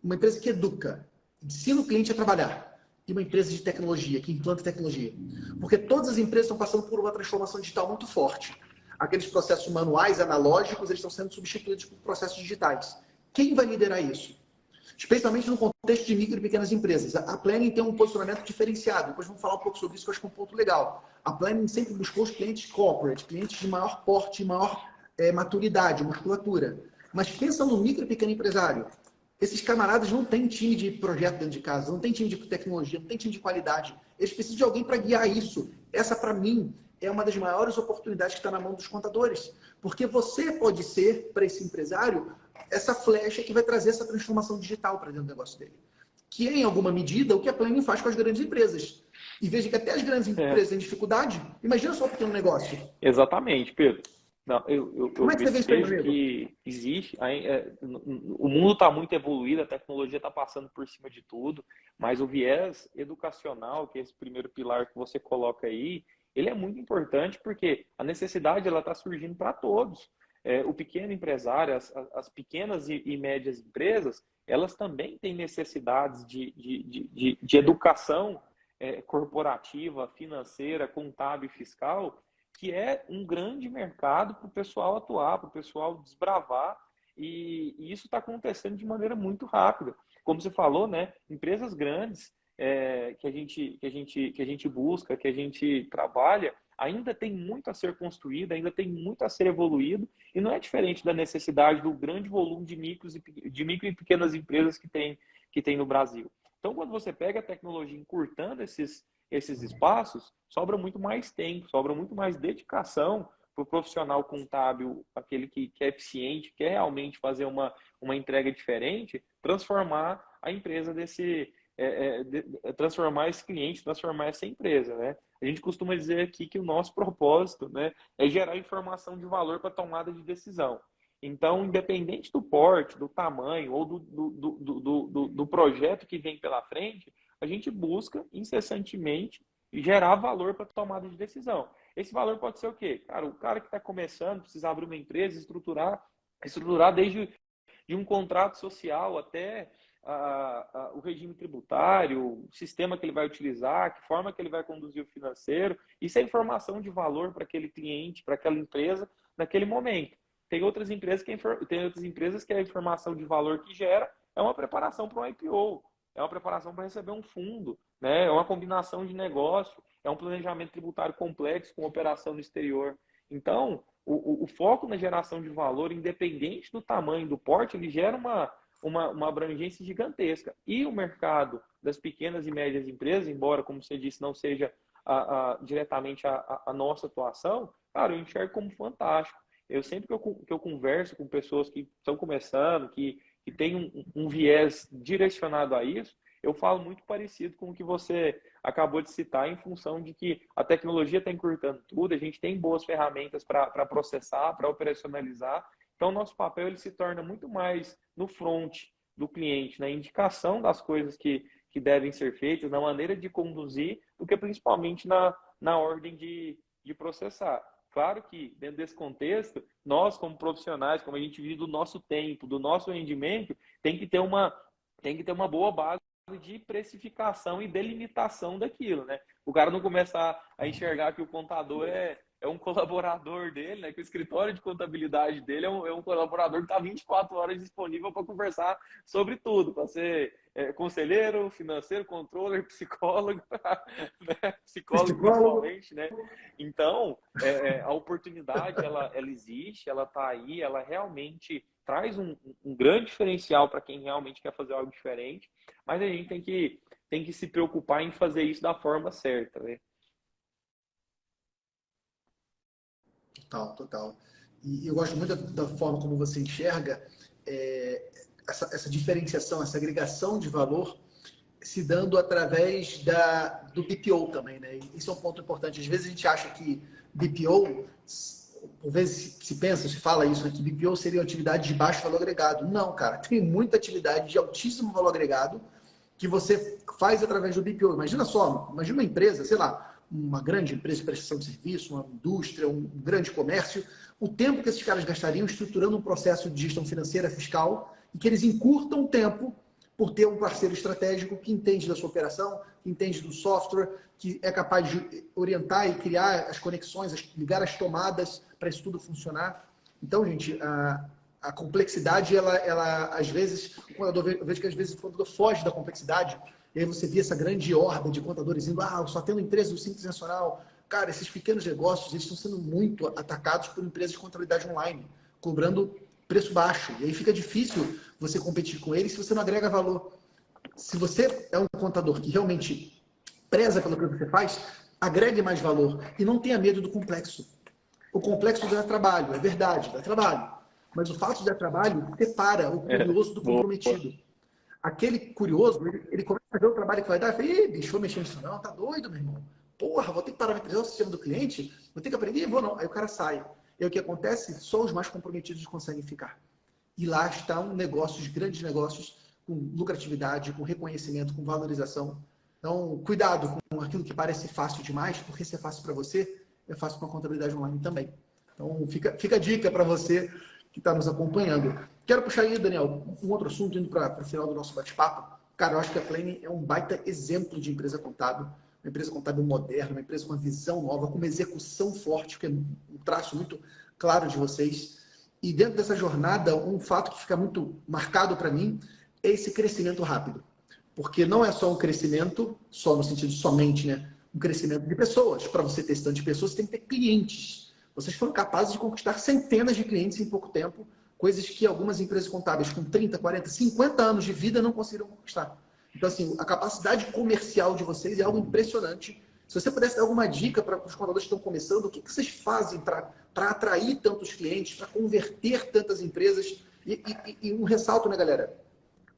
Speaker 2: Uma empresa que educa, ensina o cliente a trabalhar. E uma empresa de tecnologia, que implanta tecnologia. Porque todas as empresas estão passando por uma transformação digital muito forte. Aqueles processos manuais, analógicos, eles estão sendo substituídos por processos digitais. Quem vai liderar isso? Especialmente no contexto de micro e pequenas empresas. A Planning tem um posicionamento diferenciado. Depois vamos falar um pouco sobre isso, que eu acho que é um ponto legal. A Planning sempre buscou os clientes corporate, clientes de maior porte, maior maturidade, musculatura. Mas pensa no micro e pequeno empresário. Esses camaradas não têm time de projeto dentro de casa, não tem time de tecnologia, não tem time de qualidade. Eles precisam de alguém para guiar isso. Essa, para mim, é uma das maiores oportunidades que está na mão dos contadores. Porque você pode ser, para esse empresário, essa flecha que vai trazer essa transformação digital para dentro do negócio dele. Que é, em alguma medida, o que a Planning faz com as grandes empresas. E veja que até as grandes empresas têm dificuldade. Imagina só um pequeno negócio.
Speaker 1: Exatamente, Pedro. Não, eu
Speaker 2: Como é que você vê isso aí,
Speaker 1: vejo que existe, o mundo está muito evoluído, a tecnologia está passando por cima de tudo, mas o viés educacional, que é esse primeiro pilar que você coloca aí, ele é muito importante porque a necessidade está surgindo para todos. O pequeno empresário, as pequenas e médias empresas, elas também têm necessidades de educação corporativa, financeira, contábil e fiscal, que é um grande mercado para o pessoal atuar, para o pessoal desbravar, e isso está acontecendo de maneira muito rápida. Como você falou, né, empresas grandes que a gente busca, que a gente trabalha, ainda tem muito a ser construído, ainda tem muito a ser evoluído, e não é diferente da necessidade do grande volume de micro e pequenas empresas que tem no Brasil. Então, quando você pega a tecnologia encurtando esses espaços, sobra muito mais tempo, sobra muito mais dedicação para o profissional contábil, aquele que é eficiente, quer realmente fazer uma entrega diferente, transformar a empresa transformar esse cliente, transformar essa empresa, né? A gente costuma dizer aqui que o nosso propósito, né, é gerar informação de valor para tomada de decisão. Então, independente do porte, do tamanho ou do projeto que vem pela frente, a gente busca incessantemente gerar valor para tomada de decisão. Esse valor pode ser o quê? Cara, o cara que está começando, precisa abrir uma empresa, estruturar desde de um contrato social até o regime tributário, o sistema que ele vai utilizar, que forma que ele vai conduzir o financeiro. Isso é informação de valor para aquele cliente, para aquela empresa, naquele momento. Tem outras empresas que a informação de valor que gera é uma preparação para um IPO, é uma preparação para receber um fundo, né? É uma combinação de negócio, é um planejamento tributário complexo com operação no exterior. Então, o foco na geração de valor, independente do tamanho do porte, ele gera uma abrangência gigantesca. E o mercado das pequenas e médias empresas, embora, como você disse, não seja diretamente a nossa atuação, cara, eu enxergo como fantástico. Eu sempre que eu converso com pessoas que estão começando, que têm um viés direcionado a isso, eu falo muito parecido com o que você acabou de citar, em função de que a tecnologia está encurtando tudo, a gente tem boas ferramentas para processar, para operacionalizar. Então, o nosso papel ele se torna muito mais no front do cliente, na indicação das coisas que devem ser feitas, na maneira de conduzir, do que principalmente na ordem de processar. Claro que, dentro desse contexto, nós, como profissionais, como a gente vive do nosso tempo, do nosso rendimento, tem que ter uma boa base de precificação e delimitação daquilo, né? O cara não começar a enxergar que o contador é um colaborador dele, né? Que o escritório de contabilidade dele é um colaborador que está 24 horas disponível para conversar sobre tudo, para ser conselheiro, financeiro, controller, psicólogo, né? Psicólogo principalmente, né? Então, a oportunidade, ela existe, ela está aí, ela realmente traz um grande diferencial para quem realmente quer fazer algo diferente, mas a gente tem que se preocupar em fazer isso da forma certa, né?
Speaker 2: Total. E eu gosto muito da forma como você enxerga essa diferenciação, essa agregação de valor se dando através do BPO também, né? Isso é um ponto importante. Às vezes a gente acha que BPO, às vezes se fala isso, né? Que BPO seria uma atividade de baixo valor agregado. Não, cara. Tem muita atividade de altíssimo valor agregado que você faz através do BPO. Imagina uma empresa, sei lá, uma grande empresa de prestação de serviço, uma indústria, um grande comércio, o tempo que esses caras gastariam estruturando um processo de gestão financeira, fiscal, e que eles encurtam o tempo por ter um parceiro estratégico que entende da sua operação, que entende do software, que é capaz de orientar e criar as conexões, ligar as tomadas para isso tudo funcionar. Então, gente, a complexidade, ela às vezes, eu vejo que às vezes o contador foge da complexidade, e aí você vê essa grande horda de contadores indo, só tendo empresa do Simples Nacional. Cara, esses pequenos negócios, eles estão sendo muito atacados por empresas de contabilidade online, cobrando preço baixo. E aí fica difícil você competir com eles se você não agrega valor. Se você é um contador que realmente preza pelo que você faz, agregue mais valor e não tenha medo do complexo. O complexo dá trabalho, é verdade, dá trabalho. Mas o fato de dar trabalho separa o curioso do comprometido. Aquele curioso, ele começa a ver o trabalho que vai dar e fala, ih, bicho, vou mexer nisso não, tá doido, meu irmão. Porra, vou ter que parametrizar o sistema do cliente, vou ter que aprender, vou não. Aí o cara sai. E o que acontece? Só os mais comprometidos conseguem ficar. E lá estão negócios, grandes negócios, com lucratividade, com reconhecimento, com valorização. Então, cuidado com aquilo que parece fácil demais, porque se é fácil para você, é fácil para a contabilidade online também. Então, fica a dica para você que está nos acompanhando. Quero puxar aí, Daniel, um outro assunto, indo para o final do nosso bate-papo. Cara, eu acho que a Plane é um baita exemplo de empresa contábil, uma empresa contábil moderna, uma empresa com uma visão nova, com uma execução forte, que é um traço muito claro de vocês. E dentro dessa jornada, um fato que fica muito marcado para mim é esse crescimento rápido. Porque não é só um crescimento, só no sentido de somente, né? Um crescimento de pessoas. Para você ter tantas pessoas, você tem que ter clientes. Vocês foram capazes de conquistar centenas de clientes em pouco tempo, coisas que algumas empresas contábeis com 30, 40, 50 anos de vida não conseguiram conquistar. Então, assim, a capacidade comercial de vocês é algo impressionante. Se você pudesse dar alguma dica para os contadores que estão começando, o que vocês fazem para atrair tantos clientes, para converter tantas empresas? E um ressalto, né, galera?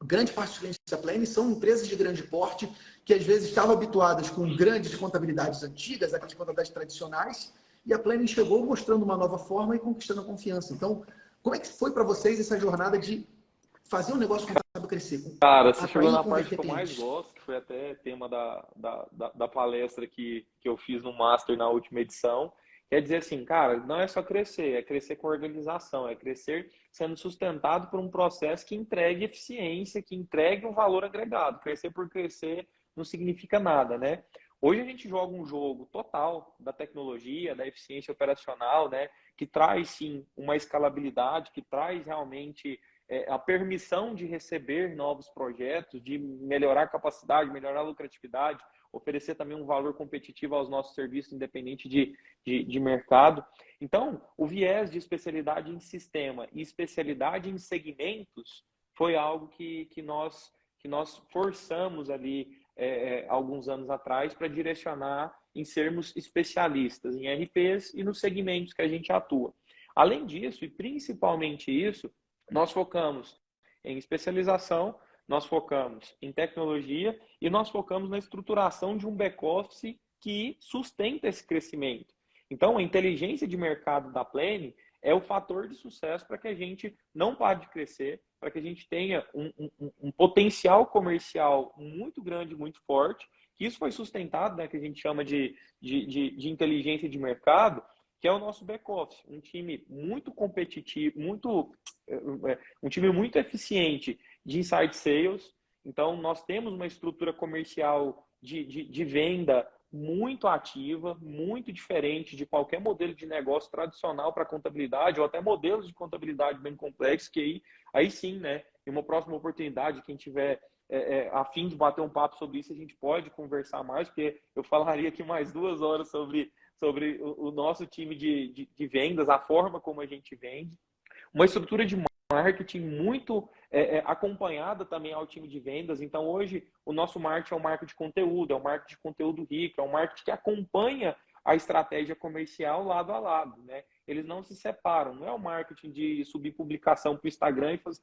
Speaker 2: Grande parte dos clientes da Plane são empresas de grande porte que às vezes estavam habituadas com grandes contabilidades antigas, aquelas contabilidades tradicionais, e a Plane chegou mostrando uma nova forma e conquistando a confiança. Então, como é que foi para vocês essa jornada de fazer um negócio contábil crescer?
Speaker 1: Cara, você chegou
Speaker 2: Atrair e
Speaker 1: na parte
Speaker 2: converter
Speaker 1: que eu mais
Speaker 2: clientes?
Speaker 1: gosto, que foi até tema da palestra que eu fiz no Master na última edição. Quer dizer assim, cara, não é só crescer, é crescer com organização, é crescer sendo sustentado por um processo que entregue eficiência, que entregue um valor agregado. Crescer por crescer não significa nada, né? Hoje a gente joga um jogo total da tecnologia, da eficiência operacional, né? Que traz sim uma escalabilidade, que traz realmente a permissão de receber novos projetos, de melhorar a capacidade, melhorar a lucratividade, oferecer também um valor competitivo aos nossos serviços, independente de mercado. Então, o viés de especialidade em sistema e especialidade em segmentos foi algo que nós forçamos ali alguns anos atrás para direcionar em sermos especialistas em RPs e nos segmentos que a gente atua. Além disso, e principalmente isso, nós focamos em especialização, nós focamos em tecnologia e nós focamos na estruturação de um back-office que sustenta esse crescimento. Então, a inteligência de mercado da Plane é o fator de sucesso para que a gente não pare de crescer, para que a gente tenha um potencial comercial muito grande, muito forte, que isso foi sustentado, né, que a gente chama de inteligência de mercado, que é o nosso back-office, um time muito competitivo, um time muito eficiente de inside sales. Então, nós temos uma estrutura comercial de venda muito ativa, muito diferente de qualquer modelo de negócio tradicional para contabilidade, ou até modelos de contabilidade bem complexos, que aí sim, né, em uma próxima oportunidade, quem tiver a fim de bater um papo sobre isso, a gente pode conversar mais, porque eu falaria aqui mais 2 horas sobre o nosso time de vendas, a forma como a gente vende. Uma estrutura de marketing muito acompanhada também ao time de vendas. Então, hoje, o nosso marketing é um marketing de conteúdo, é um marketing de conteúdo rico, é um marketing que acompanha a estratégia comercial lado a lado, né? Eles não se separam, não é o marketing de subir publicação para o Instagram e fazer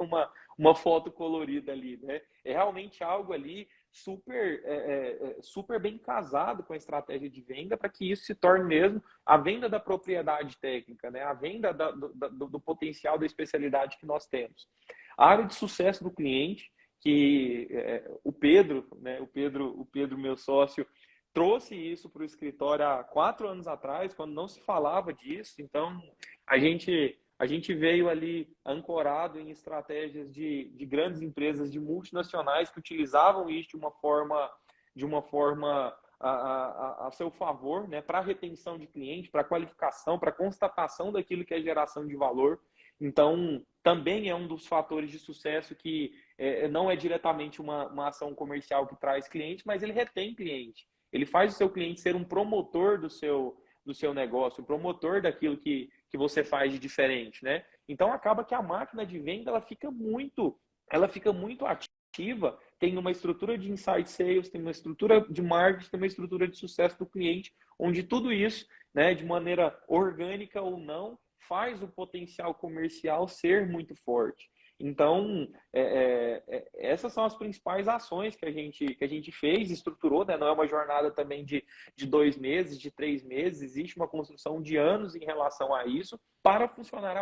Speaker 1: uma foto colorida ali, né? É realmente algo ali super bem casado com a estratégia de venda para que isso se torne mesmo a venda da propriedade técnica, né? A venda do potencial da especialidade que nós temos. A área de sucesso do cliente, que o Pedro, né? O Pedro, meu sócio, trouxe isso para o escritório há 4 anos atrás, quando não se falava disso. Então, a gente veio ali ancorado em estratégias de grandes empresas, de multinacionais que utilizavam isso de uma forma a seu favor, né, para retenção de cliente, para qualificação, para constatação daquilo que é geração de valor. Então, também é um dos fatores de sucesso que não é diretamente uma ação comercial que traz cliente, mas ele retém cliente. Ele faz o seu cliente ser um promotor do seu negócio, um promotor daquilo que você faz de diferente, né? Então acaba que a máquina de venda ela fica muito ativa, tem uma estrutura de inside sales, tem uma estrutura de marketing, tem uma estrutura de sucesso do cliente, onde tudo isso, né, de maneira orgânica ou não, faz o potencial comercial ser muito forte. Então, essas são as principais ações que a gente fez, estruturou, né? Não é uma jornada também de 2 meses, de 3 meses, existe uma construção de anos em relação a isso para funcionar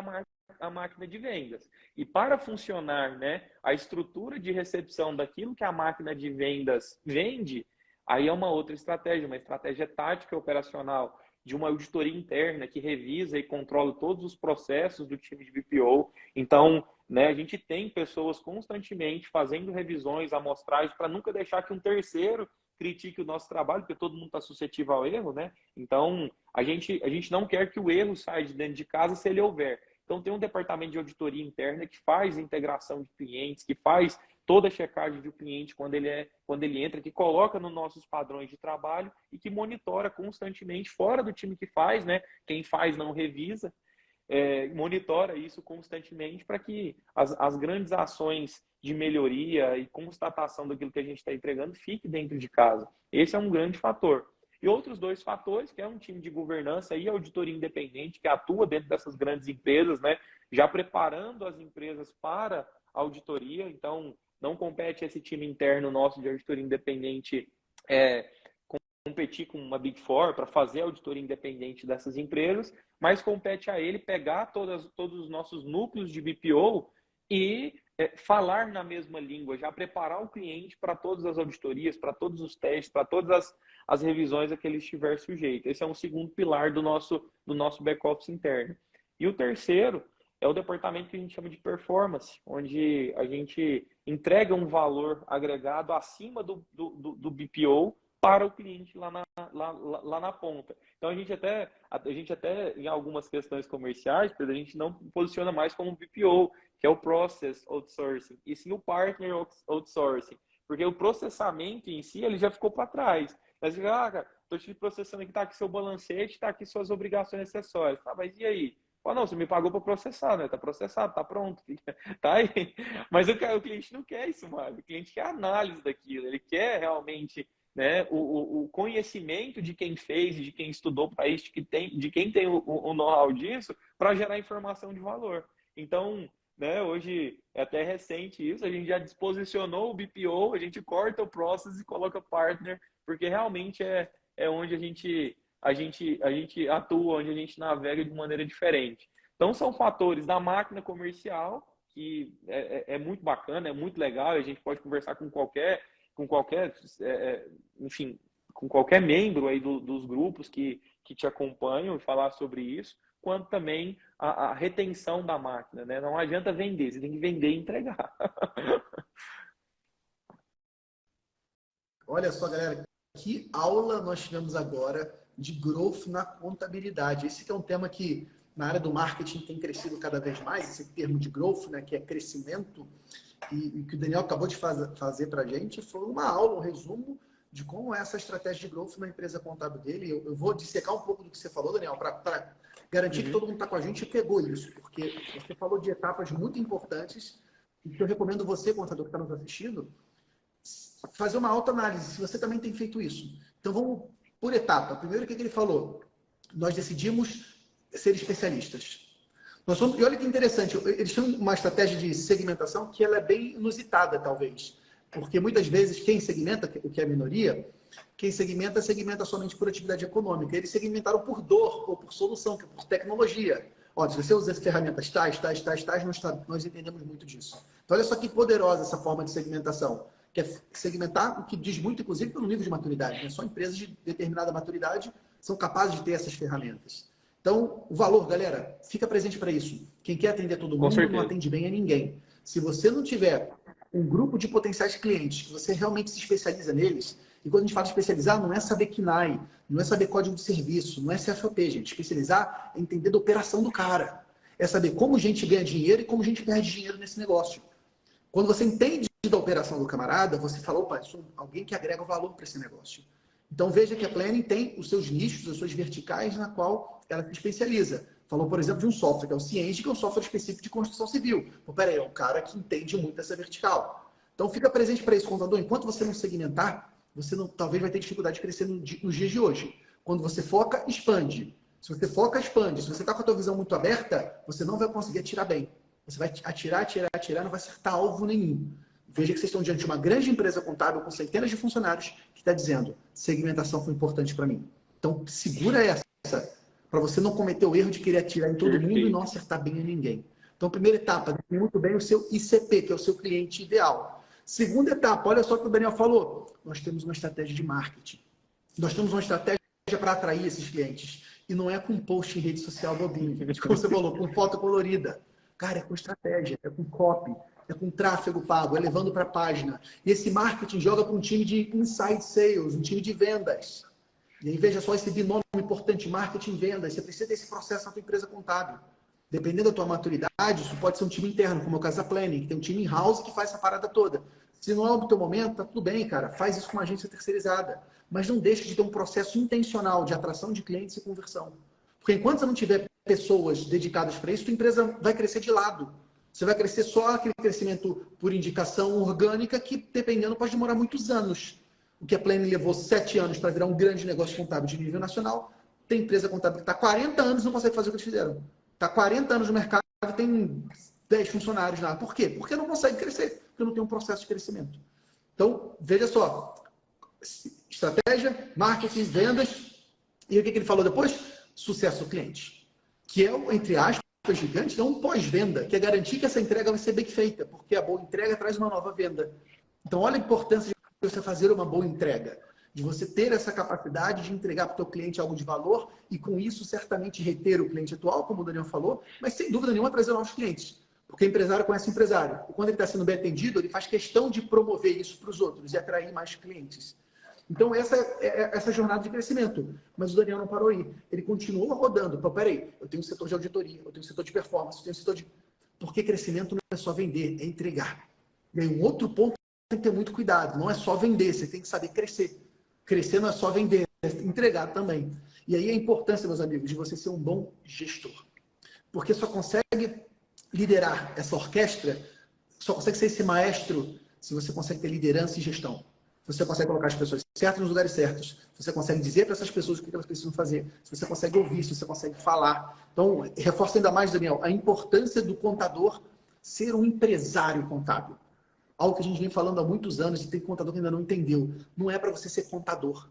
Speaker 1: a máquina de vendas. E para funcionar, né, a estrutura de recepção daquilo que a máquina de vendas vende, aí é uma outra estratégia, uma estratégia tática e operacional, de uma auditoria interna que revisa e controla todos os processos do time de BPO. Então, né, a gente tem pessoas constantemente fazendo revisões, amostragens, para nunca deixar que um terceiro critique o nosso trabalho, porque todo mundo está suscetível ao erro, né? Então, a gente não quer que o erro saia de dentro de casa se ele houver. Então, tem um departamento de auditoria interna que faz integração de clientes, que faz toda a checagem do cliente quando ele entra, que coloca nos nossos padrões de trabalho e que monitora constantemente, fora do time que faz, né? Quem faz não revisa, monitora isso constantemente para que as grandes ações de melhoria e constatação daquilo que a gente está entregando fique dentro de casa. Esse é um grande fator. E outros dois fatores, que é um time de governança e auditoria independente, que atua dentro dessas grandes empresas, né, já preparando as empresas para a auditoria. Então, não compete esse time interno nosso de auditoria independente competir com uma Big Four para fazer a auditoria independente dessas empresas, mas compete a ele pegar todos os nossos núcleos de BPO e falar na mesma língua, já preparar o cliente para todas as auditorias, para todos os testes, para todas as revisões a que ele estiver sujeito. Esse é um segundo pilar do nosso back-office interno. E o terceiro é o departamento que a gente chama de performance, onde a gente entrega um valor agregado acima do BPO para o cliente lá na ponta. Então, a gente até, em algumas questões comerciais, a gente não posiciona mais como BPO, que é o Process Outsourcing, e sim o Partner Outsourcing, porque o processamento em si, ele já ficou para trás. Mas, cara, estou te processando aqui, está aqui seu balancete, está aqui suas obrigações acessórias. Tá, mas e aí? Não, você me pagou para processar, né? Está processado, está pronto, tá aí. Mas o cliente não quer isso mais, o cliente quer análise daquilo, ele quer realmente, né, o conhecimento de quem fez, de quem estudou para isso, de quem tem o know-how disso, para gerar informação de valor. Então, né, hoje é até recente isso, a gente já disposicionou o BPO, a gente corta o process e coloca o partner, porque realmente é onde a gente atua, onde a gente navega de maneira diferente. Então, são fatores da máquina comercial, que é muito bacana, é muito legal, a gente pode conversar com qualquer enfim, com qualquer membro aí dos grupos que te acompanham e falar sobre isso, quanto também a retenção da máquina, né? Não adianta vender, você tem que vender e entregar.
Speaker 2: Olha só, galera, que aula nós tivemos agora de growth na contabilidade. Esse que é um tema que na área do marketing tem crescido cada vez mais, esse termo de growth, né, que é crescimento, e que o Daniel acabou de fazer para a gente, foi uma aula, um resumo de como é essa estratégia de growth na empresa contábil dele. Eu vou dissecar um pouco do que você falou, Daniel, para garantir que todo mundo está com a gente e pegou isso, porque você falou de etapas muito importantes e que eu recomendo você, contador que está nos assistindo, fazer uma autoanálise, se você também tem feito isso. Então vamos por etapa. Primeiro, o que ele falou? Nós decidimos ser especialistas. E olha que interessante, eles têm uma estratégia de segmentação que ela é bem inusitada, talvez. Porque muitas vezes quem segmenta, o que é a minoria, quem segmenta somente por atividade econômica. Eles segmentaram por dor ou por solução, que é por tecnologia. Ó, se você usa as ferramentas tais, nós entendemos muito disso. Então olha só que poderosa essa forma de segmentação. Que é segmentar, o que diz muito, inclusive, pelo nível de maturidade. Né? Só empresas de determinada maturidade são capazes de ter essas ferramentas. Então, o valor, galera, fica presente para isso. Quem quer atender todo mundo não atende bem a ninguém. Se você não tiver um grupo de potenciais clientes, que você realmente se especializa neles, e quando a gente fala especializar, não é saber KNAI, não é saber código de serviço, não é CFOP, gente. Especializar é entender da operação do cara. É saber como a gente ganha dinheiro e como a gente perde dinheiro nesse negócio. Quando você entende da operação do camarada, você fala, opa, eu sou alguém que agrega valor para esse negócio. Então veja que a Planning tem os seus nichos, as suas verticais na qual ela se especializa. Falou, por exemplo, de um software, que é o Cienge, que é um software específico de construção civil. Pô, peraí, é um cara que entende muito essa vertical. Então fica presente para isso, contador. Enquanto você não segmentar, você não, talvez vai ter dificuldade de crescer nos dias de hoje. Quando você foca, expande. Se você foca, expande. Se você está com a tua visão muito aberta, você não vai conseguir atirar bem. Você vai atirar, não vai acertar alvo nenhum. Veja que vocês estão diante de uma grande empresa contábil com centenas de funcionários que está dizendo segmentação foi importante para mim. Então, segura essa para você não cometer o erro de querer atirar em todo mundo e não acertar bem a ninguém. Então, primeira etapa, define muito bem o seu ICP, que é o seu cliente ideal. Segunda etapa, olha só o que o Daniel falou. Nós temos uma estratégia de marketing. Nós temos uma estratégia para atrair esses clientes. E não é com post em rede social bobinho, como você falou, com foto colorida. Cara, é com estratégia, é com copy, é com tráfego pago, é levando para a página. E esse marketing joga para um time de inside sales, um time de vendas. E aí veja só esse binômio importante, marketing e vendas. Você precisa desse processo na tua empresa contábil. Dependendo da tua maturidade, isso pode ser um time interno, como é o caso da Planning, que tem um time in-house que faz essa parada toda. Se não é o teu momento, tá tudo bem, cara. Faz isso com uma agência terceirizada. Mas não deixe de ter um processo intencional de atração de clientes e conversão. Porque enquanto você não tiver pessoas dedicadas para isso, tua empresa vai crescer de lado. Você vai crescer só aquele crescimento por indicação orgânica que, dependendo, pode demorar muitos anos. O que a Plane levou 7 anos para virar um grande negócio contábil de nível nacional, tem empresa contábil que está 40 anos e não consegue fazer o que eles fizeram. Está 40 anos no mercado e tem 10 funcionários lá. Por quê? Porque não consegue crescer, porque não tem um processo de crescimento. Então, veja só. Estratégia, marketing, vendas. E o que ele falou depois? Sucesso do cliente. Que é o, entre aspas, gigante, é um pós-venda, que é garantir que essa entrega vai ser bem feita, porque a boa entrega traz uma nova venda. Então, olha a importância de você fazer uma boa entrega, de você ter essa capacidade de entregar para o teu cliente algo de valor e, com isso, certamente reter o cliente atual, como o Daniel falou, mas, sem dúvida nenhuma, trazer novos clientes. Porque empresário conhece empresário. E quando ele está sendo bem atendido, ele faz questão de promover isso para os outros e atrair mais clientes. Então, essa é essa jornada de crescimento. Mas o Daniel não parou aí. Ele continuou rodando. Pô, peraí, eu tenho um setor de auditoria, eu tenho um setor de performance, eu tenho um setor de... Porque crescimento não é só vender, é entregar. E aí, um outro ponto tem que ter muito cuidado. Não é só vender, você tem que saber crescer. Crescer não é só vender, é entregar também. E aí a importância, meus amigos, de você ser um bom gestor. Porque só consegue liderar essa orquestra, só consegue ser esse maestro se você consegue ter liderança e gestão. Se você consegue colocar as pessoas certas nos lugares certos, se você consegue dizer para essas pessoas o que elas precisam fazer, se você consegue ouvir, se você consegue falar. Então, reforça ainda mais, Daniel, a importância do contador ser um empresário contábil. Algo que a gente vem falando há muitos anos e tem contador que ainda não entendeu. Não é para você ser contador.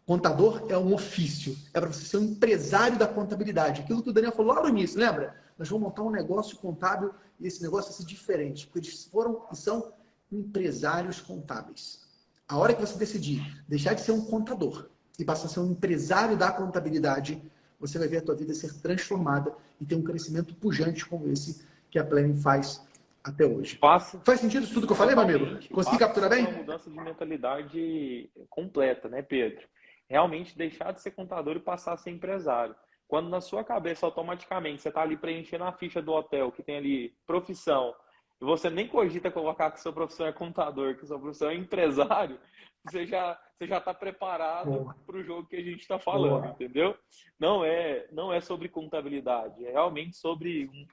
Speaker 2: Contador é um ofício. É para você ser um empresário da contabilidade. Aquilo que o Daniel falou lá no início, lembra? Nós vamos montar um negócio contábil e esse negócio vai ser diferente. Porque eles foram e são empresários contábeis. A hora que você decidir deixar de ser um contador e passar a ser um empresário da contabilidade, você vai ver a tua vida ser transformada e ter um crescimento pujante como esse que a Planning faz até hoje. Faz sentido isso tudo que eu falei, meu amigo? Consegui capturar bem?
Speaker 1: Uma mudança de mentalidade completa, né, Pedro? Realmente deixar de ser contador e passar a ser empresário. Quando na sua cabeça, automaticamente, você está ali preenchendo a ficha do hotel, que tem ali profissão, e você nem cogita colocar que sua profissão é contador, que sua profissão é empresário, você já está preparado para o jogo que a gente está falando, entendeu? Não é sobre contabilidade, é realmente sobre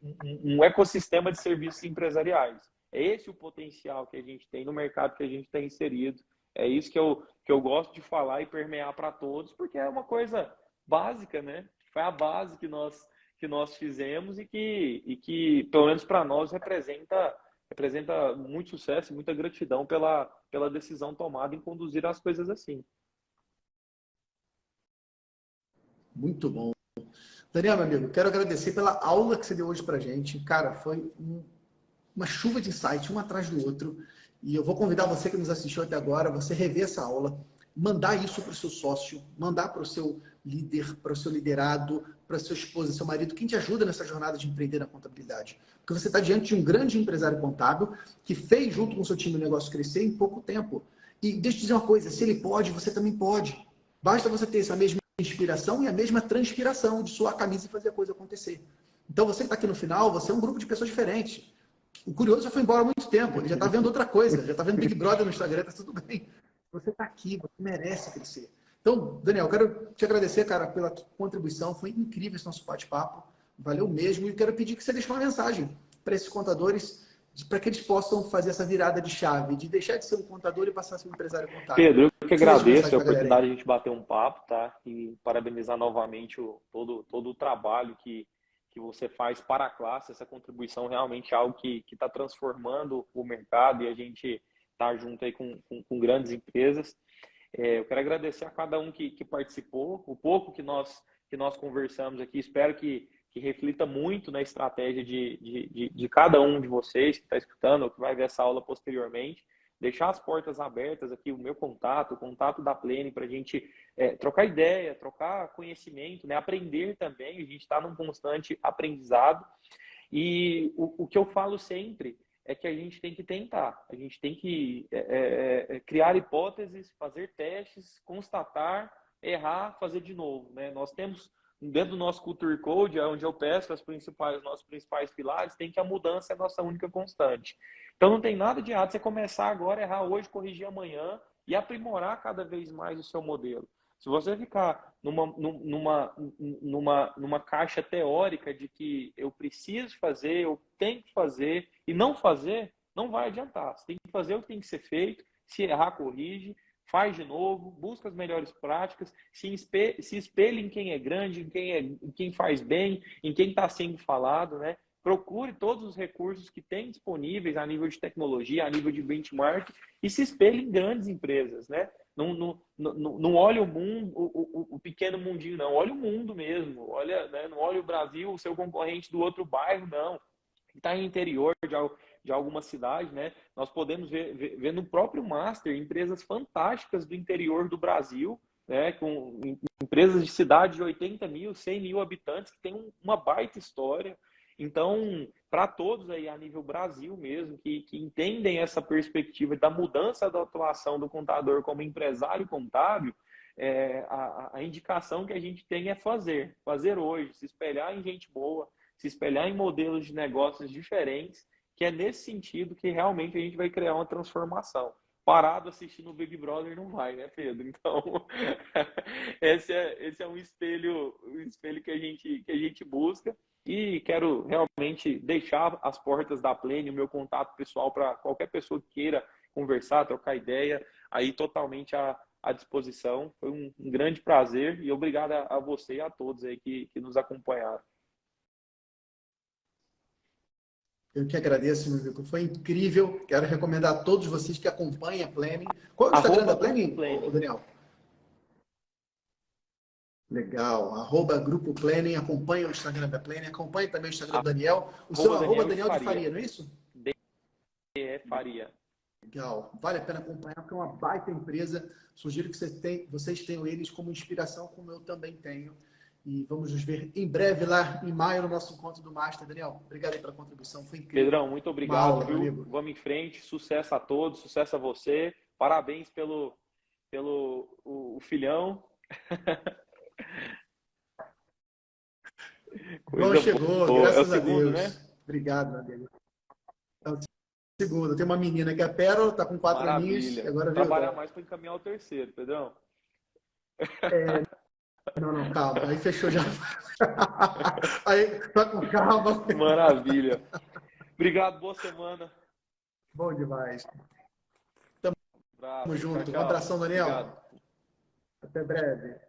Speaker 1: um ecossistema de serviços empresariais. É esse o potencial que a gente tem no mercado que a gente está inserido. É isso que eu gosto de falar e permear para todos, porque é uma coisa básica, né? Foi a base que nós fizemos e que pelo menos para nós, representa muito sucesso e muita gratidão pela decisão tomada em conduzir as coisas assim.
Speaker 2: Muito bom. Daniel, meu amigo, quero agradecer pela aula que você deu hoje pra gente. Cara, foi uma chuva de insight, um atrás do outro. E eu vou convidar você que nos assistiu até agora, você rever essa aula, mandar isso para o seu sócio, mandar para o seu líder, para o seu liderado, para a sua esposa, seu marido, quem te ajuda nessa jornada de empreender na contabilidade. Porque você está diante de um grande empresário contábil que fez, junto com o seu time, o negócio crescer em pouco tempo. E deixa eu dizer uma coisa, se ele pode, você também pode. Basta você ter essa mesma inspiração e a mesma transpiração de suar a camisa e fazer a coisa acontecer. Então, você que está aqui no final, você é um grupo de pessoas diferentes. O curioso já foi embora há muito tempo, ele já está vendo outra coisa, já está vendo Big Brother no Instagram, está tudo bem. Você está aqui, você merece crescer. Então, Daniel, quero te agradecer, cara, pela contribuição, foi incrível esse nosso bate-papo, valeu mesmo, e quero pedir que você deixe uma mensagem para esses contadores, para que eles possam fazer essa virada de chave, de deixar de ser um contador e passar a ser um empresário contábil.
Speaker 1: Pedro, eu que agradeço a oportunidade de a gente bater um papo, tá? E parabenizar novamente todo o trabalho que você faz para a classe. Essa contribuição realmente é algo que está transformando o mercado e a gente está junto aí com grandes empresas. Eu quero agradecer a cada um que participou, o pouco que nós conversamos aqui. Espero que reflita muito na estratégia de cada um de vocês que está escutando ou que vai ver essa aula posteriormente. Deixar as portas abertas aqui, o meu contato, o contato da Plane, para a gente trocar ideia, trocar conhecimento, né? Aprender também. A gente está num constante aprendizado. E o que eu falo sempre é que a gente tem que tentar, a gente tem que criar hipóteses, fazer testes, constatar, errar, fazer de novo, né? Nós temos, dentro do nosso Culture Code, onde eu peço os nossos principais pilares, tem que a mudança é a nossa única constante. Então não tem nada de errado você começar agora, errar hoje, corrigir amanhã e aprimorar cada vez mais o seu modelo. Se você ficar numa caixa teórica de que eu preciso fazer, eu tenho que fazer e não fazer, não vai adiantar. Você tem que fazer o que tem que ser feito, se errar, corrige, faz de novo, busca as melhores práticas, se espelha em quem é grande, em quem faz bem, em quem está sendo falado, né? Procure todos os recursos que tem disponíveis a nível de tecnologia, a nível de benchmark, e se espelhe em grandes empresas, né? Não olhe o mundo, o pequeno mundinho, não. Olha o mundo mesmo. Olha, né? Não olha o Brasil, o seu concorrente do outro bairro, não. Está em interior de alguma cidade, né? Nós podemos ver no próprio Master empresas fantásticas do interior do Brasil, né? Com empresas de cidades de 80 mil, 100 mil habitantes que têm uma baita história. Então, para todos aí a nível Brasil mesmo, que entendem essa perspectiva da mudança da atuação do contador como empresário contábil, a indicação que a gente tem é fazer hoje, se espelhar em gente boa, se espelhar em modelos de negócios diferentes, que é nesse sentido que realmente a gente vai criar uma transformação. Parado assistindo o Big Brother não vai, né, Pedro? Então, esse é um espelho que a gente busca. E quero realmente deixar as portas da Pleni, o meu contato pessoal para qualquer pessoa que queira conversar, trocar ideia, aí totalmente à disposição. Foi um grande prazer e obrigado a você e a todos aí que nos acompanharam.
Speaker 2: Eu que agradeço, meu amigo. Foi incrível. Quero recomendar a todos vocês que acompanhem a Planning. Qual é o Instagram da Planning, Daniel? Legal. @Grupo Planning. Acompanhe o Instagram da Planning. Acompanhe também o Instagram do Daniel. O seu Daniel de Faria, não é isso?
Speaker 1: Faria.
Speaker 2: Legal. Vale a pena acompanhar, porque é uma baita empresa. Sugiro que vocês tenham eles como inspiração, como eu também tenho. E vamos nos ver em breve lá em maio no nosso encontro do Master. Daniel, obrigado aí pela contribuição, foi incrível.
Speaker 1: Pedrão, muito obrigado, viu? Vamos em frente, sucesso a todos, sucesso a você. Parabéns pelo o filhão.
Speaker 2: Bom, chegou,
Speaker 1: boa.
Speaker 2: graças
Speaker 1: a Deus.
Speaker 2: Né? Obrigado, meu amigo. É o segundo. Tem uma menina que é a Pérola, tá com 4 aninhos. Agora
Speaker 1: trabalhar mais para encaminhar o terceiro, Pedrão.
Speaker 2: Não, calma. Aí fechou já. Aí, tá com calma.
Speaker 1: Maravilha. Obrigado, boa semana.
Speaker 2: Bom demais. Tamo junto. Tchau. Um abração, Daniel.
Speaker 1: Obrigado.
Speaker 2: Até breve.